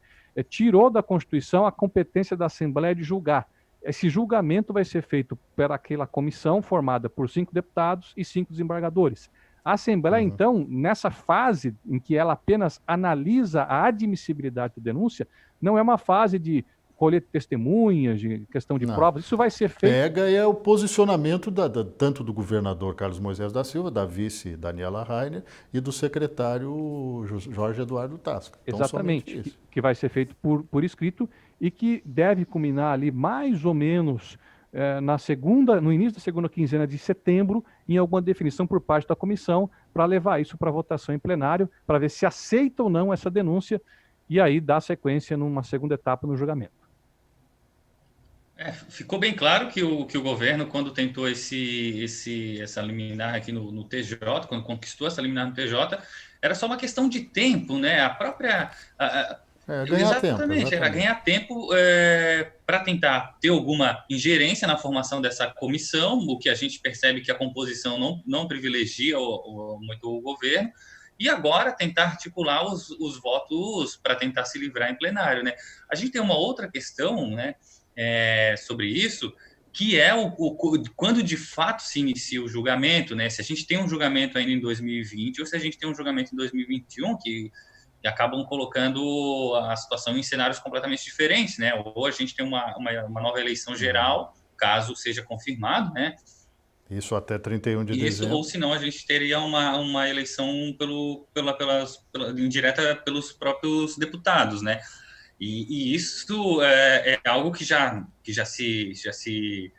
tirou da Constituição a competência da Assembleia de julgar. Esse julgamento vai ser feito por aquela comissão formada por 5 deputados e 5 desembargadores. A Assembleia, então, nessa fase em que ela apenas analisa a admissibilidade da denúncia, não é uma fase de colher testemunhas, de questão de provas, isso vai ser feito... Pega e é o posicionamento tanto do governador Carlos Moisés da Silva, da vice Daniela Rainer e do secretário Jorge Eduardo Tasca. Então, exatamente, que vai ser feito por escrito e que deve culminar ali mais ou menos... no início da segunda quinzena de setembro, em alguma definição por parte da comissão, para levar isso para votação em plenário, para ver se aceita ou não essa denúncia, e aí dar sequência numa segunda etapa no julgamento. Ficou bem claro que o governo, quando tentou essa liminar aqui no TJ, quando conquistou essa liminar no TJ, era só uma questão de tempo, né? A própria... Exatamente, era ganhar tempo para tentar ter alguma ingerência na formação dessa comissão, o que a gente percebe que a composição não privilegia muito o governo, e agora tentar articular os votos para tentar se livrar em plenário, né? A gente tem uma outra questão, né, sobre isso, que é quando de fato se inicia o julgamento, né? Se a gente tem um julgamento ainda em 2020 ou se a gente tem um julgamento em 2021 que acabam colocando a situação em cenários completamente diferentes, né? Ou a gente tem uma nova eleição geral, caso seja confirmado, né? Isso até 31 de dezembro. Ou senão a gente teria uma eleição indireta pelos próprios deputados, né? E isso é algo que já se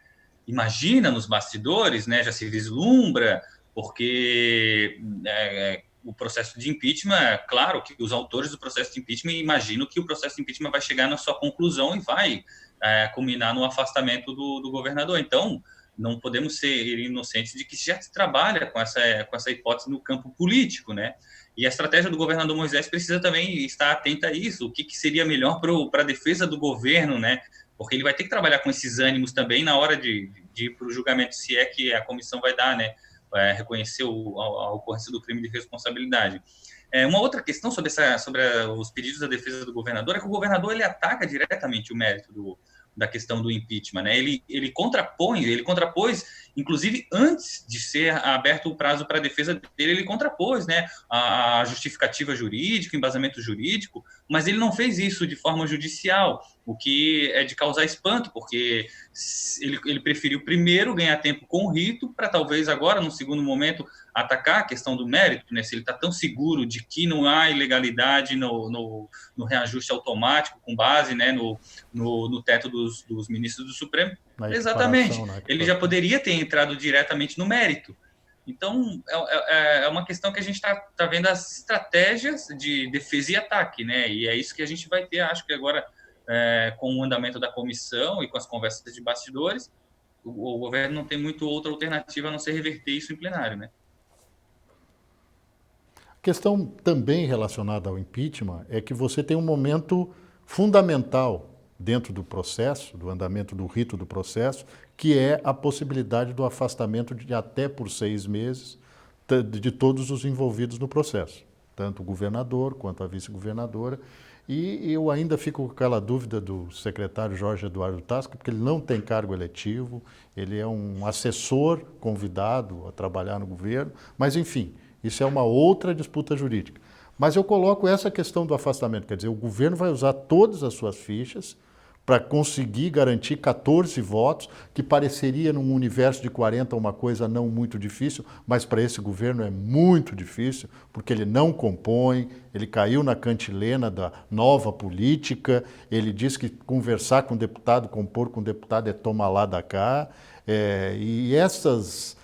imagina nos bastidores, né? Já se vislumbra, porque... o processo de impeachment, claro que os autores do processo de impeachment imaginam que o processo de impeachment vai chegar na sua conclusão e vai culminar no afastamento do governador. Então, não podemos ser inocentes de que já se trabalha com essa hipótese no campo político, né? E a estratégia do governador Moisés precisa também estar atenta a isso, o que seria melhor para a defesa do governo, né? Porque ele vai ter que trabalhar com esses ânimos também na hora de ir para o julgamento, se é que a comissão vai dar, né? Reconhecer a ocorrência do crime de responsabilidade. Uma outra questão sobre os pedidos da defesa do governador é que o governador ele ataca diretamente o mérito da questão do impeachment, né? Ele contrapôs, inclusive antes de ser aberto o prazo para a defesa dele, ele contrapôs, né, a justificativa jurídica, o embasamento jurídico, mas ele não fez isso de forma judicial, o que é de causar espanto, porque ele preferiu primeiro ganhar tempo com o rito, para talvez agora, num segundo momento, atacar a questão do mérito, né? Se ele está tão seguro de que não há ilegalidade no reajuste automático, com base, né, no teto dos ministros do Supremo, exatamente, ele já poderia ter entrado diretamente no mérito. Então, é uma questão que a gente está vendo as estratégias de defesa e ataque, né? E é isso que a gente vai ter, acho que agora, com o andamento da comissão e com as conversas de bastidores, o governo não tem muito outra alternativa a não ser reverter isso em plenário, né? A questão também relacionada ao impeachment é que você tem um momento fundamental dentro do processo, do andamento do rito do processo, que é a possibilidade do afastamento de até por 6 meses de todos os envolvidos no processo, tanto o governador quanto a vice-governadora. E eu ainda fico com aquela dúvida do secretário Jorge Eduardo Tasca, porque ele não tem cargo eletivo, ele é um assessor convidado a trabalhar no governo, mas enfim, isso é uma outra disputa jurídica. Mas eu coloco essa questão do afastamento, quer dizer, o governo vai usar todas as suas fichas para conseguir garantir 14 votos, que pareceria num universo de 40 uma coisa não muito difícil, mas para esse governo é muito difícil, porque ele não compõe, ele caiu na cantilena da nova política, ele diz que conversar com deputado, compor com deputado é tomar lá da cá, e essas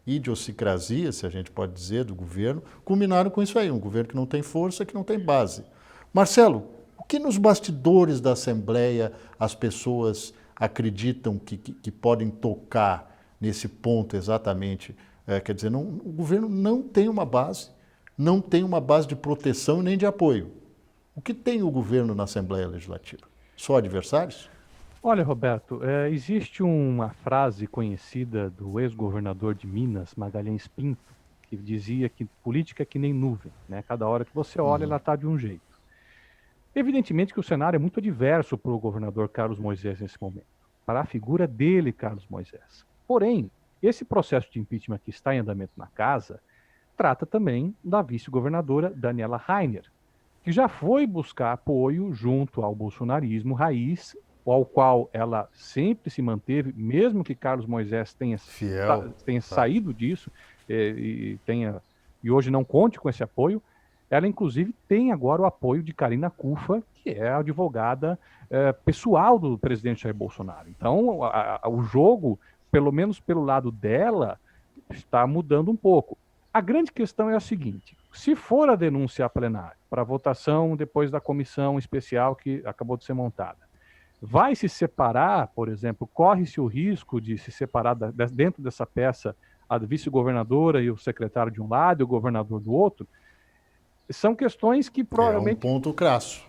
idiosincrasias, se a gente pode dizer, do governo, culminaram com isso aí, um governo que não tem força, que não tem base. Marcelo, o que nos bastidores da Assembleia as pessoas acreditam que podem tocar nesse ponto exatamente? Quer dizer, o governo não tem uma base, não tem uma base de proteção nem de apoio. O que tem o governo na Assembleia Legislativa? Só adversários? Olha, Roberto, existe uma frase conhecida do ex-governador de Minas, Magalhães Pinto, que dizia que política é que nem nuvem, né? Cada hora que você olha, ela está de um jeito. Evidentemente que o cenário é muito adverso para o governador Carlos Moisés nesse momento, para a figura dele, Carlos Moisés. Porém, esse processo de impeachment que está em andamento na casa trata também da vice-governadora Daniela Rainer, que já foi buscar apoio junto ao bolsonarismo raiz, ao qual ela sempre se manteve, mesmo que Carlos Moisés tenha saído disso e hoje não conte com esse apoio. Ela, inclusive, tem agora o apoio de Karina Cufa, que é a advogada pessoal do presidente Jair Bolsonaro. Então, o jogo, pelo menos pelo lado dela, está mudando um pouco. A grande questão é a seguinte: se for a denúncia a plenário, para votação depois da comissão especial que acabou de ser montada, vai se separar, por exemplo, corre-se o risco de se separar dentro dessa peça a vice-governadora e o secretário de um lado e o governador do outro? São questões que provavelmente... É um ponto crasso.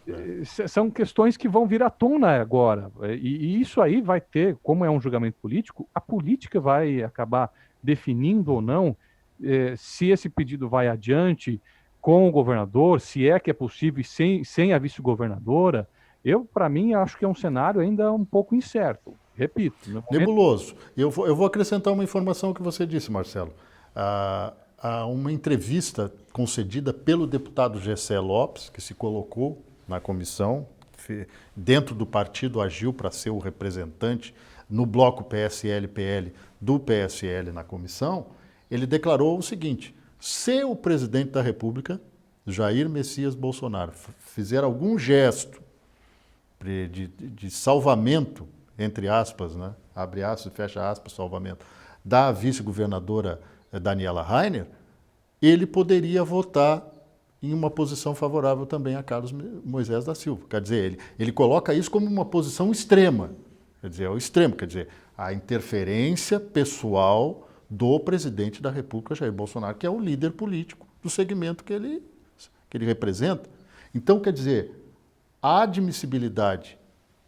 São questões que vão vir à tona agora. E isso aí vai ter, como é um julgamento político, a política vai acabar definindo ou não se esse pedido vai adiante com o governador, se é que é possível sem a vice-governadora. Para mim, acho que é um cenário ainda um pouco incerto. Repito. Nebuloso. Eu vou acrescentar uma informação que você disse, Marcelo. Há uma entrevista concedida pelo deputado Gessé Lopes, que se colocou na comissão, dentro do partido agiu para ser o representante no bloco PSL-PL do PSL na comissão. Ele declarou o seguinte: se o presidente da República, Jair Messias Bolsonaro, fizer algum gesto de salvamento, entre aspas, né? Abre aspas e fecha aspas, salvamento, da vice-governadora Daniela Rainer, ele poderia votar em uma posição favorável também a Carlos Moisés da Silva. Quer dizer, ele coloca isso como uma posição extrema. Quer dizer, é o extremo, quer dizer, a interferência pessoal do presidente da República, Jair Bolsonaro, que é o líder político do segmento que ele representa. Então, quer dizer, a admissibilidade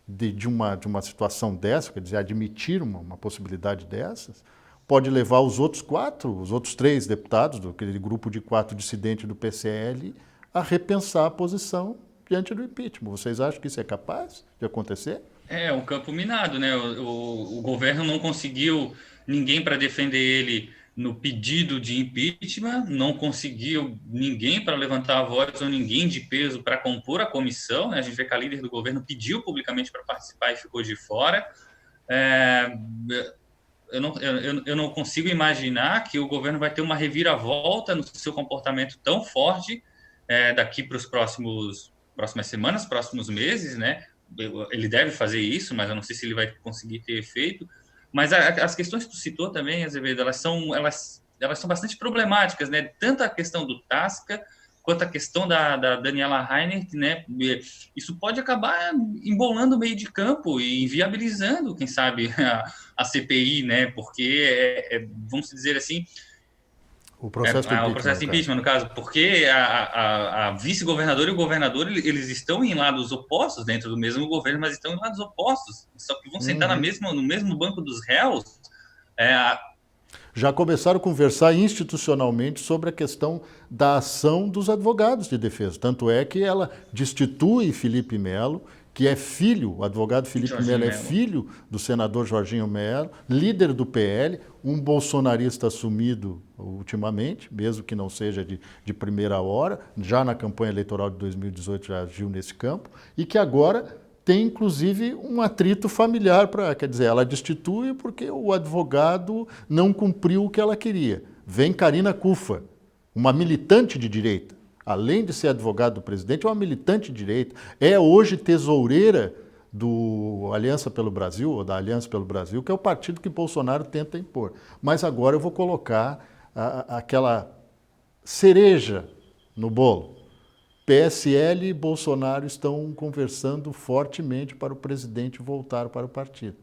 de uma situação dessa, quer dizer, admitir uma possibilidade dessas, pode levar os outros 3 deputados, daquele grupo de 4 dissidentes do PCL, a repensar a posição diante do impeachment. Vocês acham que isso é capaz de acontecer? É um campo minado, né? O governo não conseguiu ninguém para defender ele no pedido de impeachment, não conseguiu ninguém para levantar a voz ou ninguém de peso para compor a comissão, né? A gente vê que a líder do governo pediu publicamente para participar e ficou de fora. Eu não consigo imaginar que o governo vai ter uma reviravolta no seu comportamento tão forte daqui para os próximas semanas, próximos meses, né? Ele deve fazer isso, mas eu não sei se ele vai conseguir ter efeito. Mas as questões que tu citou também, Azevedo, elas são bastante problemáticas, né? Tanto a questão do Tasca quanto à questão da Daniela Reinert, né, isso pode acabar embolando o meio de campo e inviabilizando, quem sabe, a CPI, né, porque, vamos dizer assim, O processo de o impeachment, processo no de caso. impeachment, no caso, porque a vice-governadora e o governador, eles estão em lados opostos dentro do mesmo governo, mas estão em lados opostos, só que vão sentar no mesmo banco dos réus. É, Já começaram a conversar institucionalmente sobre a questão da ação dos advogados de defesa. Tanto é que ela destitui Felipe Melo, que é filho, o advogado Felipe Jorginho Melo é Melo. filho do senador Jorginho Melo, líder do PL, um bolsonarista assumido ultimamente, mesmo que não seja de primeira hora, já na campanha eleitoral de 2018 já agiu nesse campo, e que agora tem inclusive um atrito familiar quer dizer, ela destitui porque o advogado não cumpriu o que ela queria. Vem Karina Cufa, uma militante de direita, além de ser advogado do presidente, é uma militante de direita, é hoje tesoureira do Aliança pelo Brasil, ou da Aliança pelo Brasil, que é o partido que Bolsonaro tenta impor. Mas agora eu vou colocar aquela cereja no bolo. PSL e Bolsonaro estão conversando fortemente para o presidente voltar para o partido.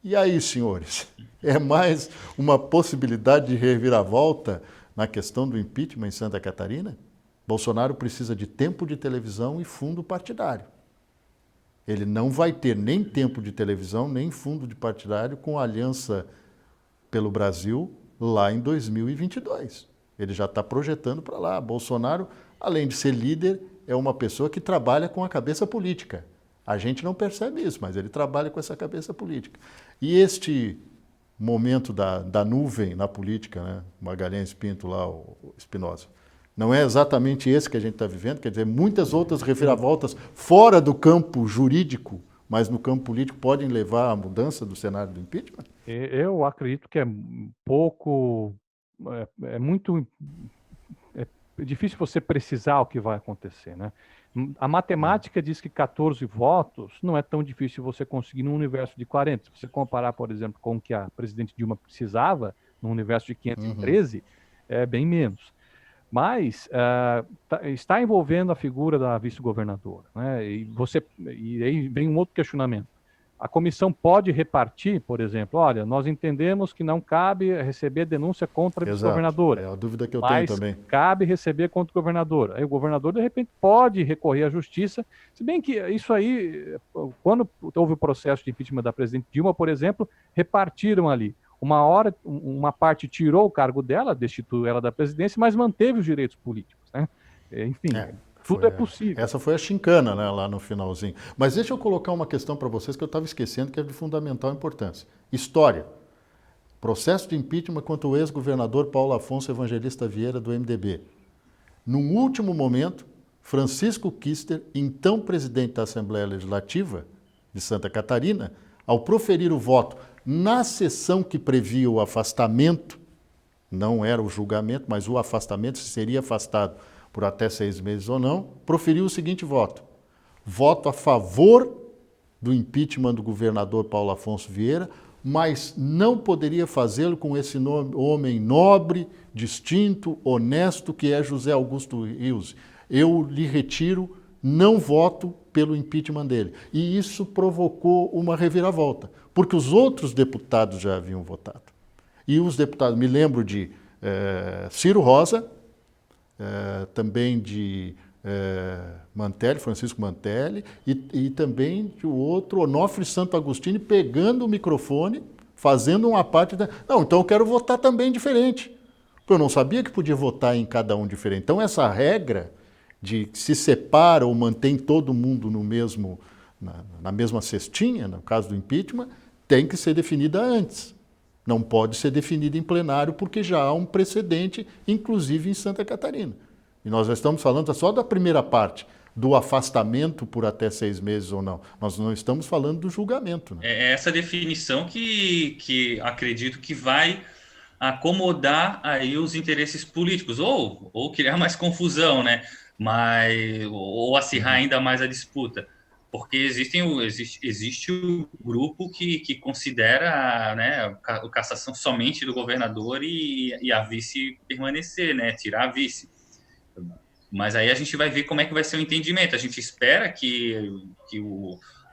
E aí, senhores, é mais uma possibilidade de reviravolta na questão do impeachment em Santa Catarina? Bolsonaro precisa de tempo de televisão e fundo partidário. Ele não vai ter nem tempo de televisão, nem fundo de partidário com a Aliança pelo Brasil lá em 2022. Ele já está projetando para lá. Bolsonaro, além de ser líder, é uma pessoa que trabalha com a cabeça política. A gente não percebe isso, mas ele trabalha com essa cabeça política. E este momento da nuvem na política, né? Magalhães Pinto lá, o Espinosa, não é exatamente esse que a gente está vivendo, quer dizer, muitas outras reviravoltas fora do campo jurídico, mas no campo político podem levar à mudança do cenário do impeachment? Eu acredito que é pouco, é muito é difícil você precisar o que vai acontecer, né? A matemática diz que 14 votos não é tão difícil você conseguir num universo de 40. Se você comparar, por exemplo, com o que a presidente Dilma precisava, num universo de 513, é bem menos. Mas está envolvendo a figura da vice-governadora, né? E aí vem um outro questionamento. A comissão pode repartir, por exemplo, olha, nós entendemos que não cabe receber denúncia contra a vice-governadora. É a dúvida que eu mas tenho também. cabe receber contra o governador. Aí o governador, de repente, pode recorrer à justiça, se bem que isso aí, quando houve o processo de impeachment da presidente Dilma, por exemplo, repartiram ali. Uma parte tirou o cargo dela, destituiu ela da presidência, mas manteve os direitos políticos, né? Enfim, tudo é possível. Essa foi a chincana, né, lá no finalzinho. Mas deixa eu colocar uma questão para vocês que eu estava esquecendo, que é de fundamental importância. História. Processo de impeachment contra o ex-governador Paulo Afonso Evangelista Vieira, do MDB. Num último momento, Francisco Kister, então presidente da Assembleia Legislativa de Santa Catarina, ao proferir o voto na sessão que previa o afastamento, não era o julgamento, mas o afastamento, se seria afastado por até 6 meses ou não, proferiu o seguinte voto: voto a favor do impeachment do governador Paulo Afonso Vieira, mas não poderia fazê-lo com esse homem nobre, distinto, honesto, que é José Augusto Rios. Eu lhe retiro, não voto pelo impeachment dele. E isso provocou uma reviravolta, porque os outros deputados já haviam votado. E os deputados, me lembro de Ciro Rosa, também de Mantelli, Francisco Mantelli, e também de outro, Onofre Santo Agostinho, pegando o microfone, fazendo uma parte da... Não, então eu quero votar também diferente. Eu não sabia que podia votar em cada um diferente. Então essa regra de que se separa ou mantém todo mundo no mesmo, na mesma cestinha, no caso do impeachment, tem que ser definida antes. Não pode ser definida em plenário porque já há um precedente, inclusive em Santa Catarina. E nós já estamos falando só da primeira parte, do afastamento por até 6 meses ou não. Nós não estamos falando do julgamento. Né? É essa definição que acredito que vai acomodar aí os interesses políticos, ou criar mais confusão, né? Ou acirrar ainda mais a disputa. Porque existe o grupo que considera, né, a cassação somente do governador e a vice permanecer, né? Tirar a vice. Mas aí a gente vai ver como é que vai ser o entendimento. A gente espera que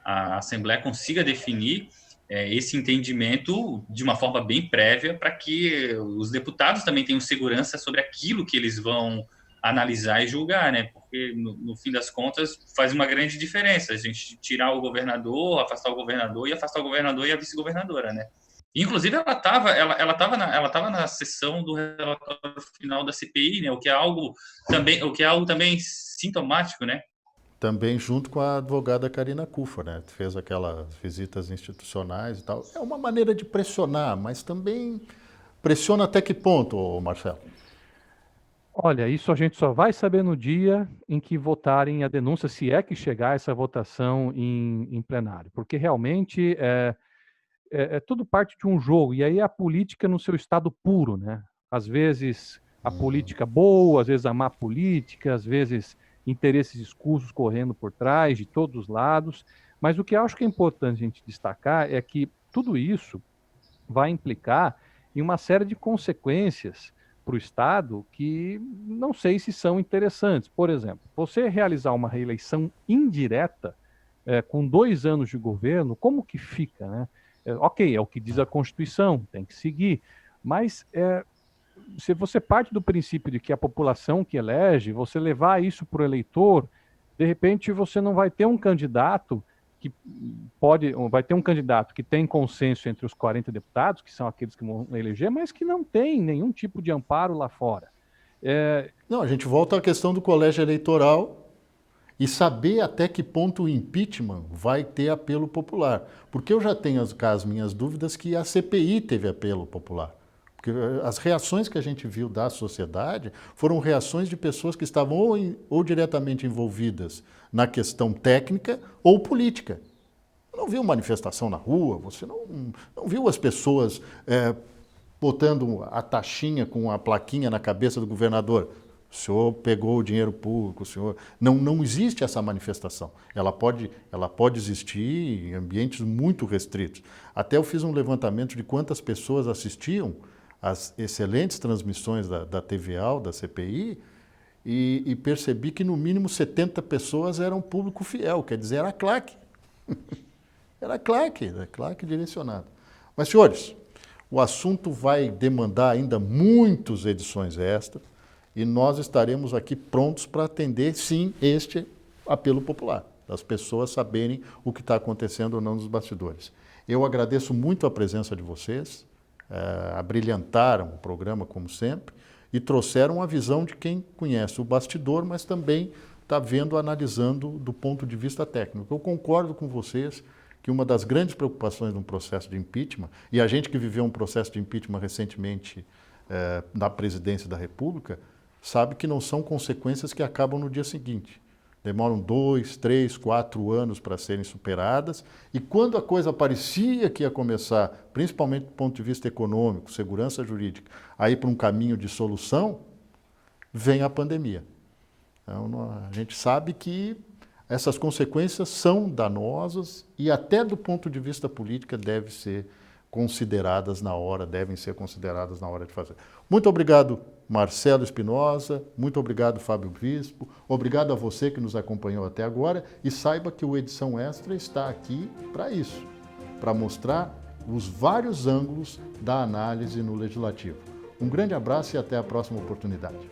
a Assembleia consiga definir esse entendimento de uma forma bem prévia, para que os deputados também tenham segurança sobre aquilo que eles vão analisar e julgar, né? Porque, no fim das contas, faz uma grande diferença a gente tirar o governador, afastar o governador e afastar o governador e a vice-governadora, né? Inclusive, ela tava na sessão do relatório final da CPI, né? O que é algo também sintomático, né? Também junto com a advogada Karina Kufa, né? Fez aquelas visitas institucionais e tal. É uma maneira de pressionar, mas também pressiona até que ponto, Marcelo? Olha, isso a gente só vai saber no dia em que votarem a denúncia, se é que chegar essa votação em plenário, porque realmente é tudo parte de um jogo, e aí a política no seu estado puro, né? Às vezes a política boa, às vezes a má política, às vezes interesses escusos correndo por trás, de todos os lados, mas o que eu acho que é importante a gente destacar é que tudo isso vai implicar em uma série de consequências para o Estado que não sei se são interessantes. Por exemplo, você realizar uma reeleição indireta com 2 anos de governo, como que fica, né? Ok, é o que diz a Constituição, tem que seguir, mas se você parte do princípio de que a população que elege, você levar isso para o eleitor, de repente você não vai ter um candidato vai ter um candidato que tem consenso entre os 40 deputados, que são aqueles que vão eleger, mas que não tem nenhum tipo de amparo lá fora. Não, a gente volta à questão do colégio eleitoral e saber até que ponto o impeachment vai ter apelo popular. Porque eu já tenho as minhas dúvidas que a CPI teve apelo popular. Porque as reações que a gente viu da sociedade foram reações de pessoas que estavam ou diretamente envolvidas na questão técnica ou política. Você não viu manifestação na rua, você não viu as pessoas botando a taxinha com a plaquinha na cabeça do governador. O senhor pegou o dinheiro público, o senhor... Não existe essa manifestação. Ela pode existir em ambientes muito restritos. Até eu fiz um levantamento de quantas pessoas assistiam as excelentes transmissões da TVA, da CPI, e percebi que no mínimo 70 pessoas eram público fiel, quer dizer, era claque. Era claque direcionado. Mas, senhores, o assunto vai demandar ainda muitas edições extras e nós estaremos aqui prontos para atender, sim, este apelo popular, das pessoas saberem o que está acontecendo ou não nos bastidores. Eu agradeço muito a presença de vocês, abrilhantaram o programa, como sempre, e trouxeram a visão de quem conhece o bastidor, mas também está vendo, analisando do ponto de vista técnico. Eu concordo com vocês que uma das grandes preocupações de um processo de impeachment, e a gente que viveu um processo de impeachment recentemente na presidência da República, sabe que não são consequências que acabam no dia seguinte. Demoram 2, 3, 4 anos para serem superadas, e quando a coisa parecia que ia começar, principalmente do ponto de vista econômico, segurança jurídica, a ir para um caminho de solução, vem a pandemia. Então, a gente sabe que essas consequências são danosas e até do ponto de vista político devem ser consideradas na hora de fazer. Muito obrigado, Marcelo Espinosa, muito obrigado, Fábio Bispo, obrigado a você que nos acompanhou até agora e saiba que o Edição Extra está aqui para isso, para mostrar os vários ângulos da análise no Legislativo. Um grande abraço e até a próxima oportunidade.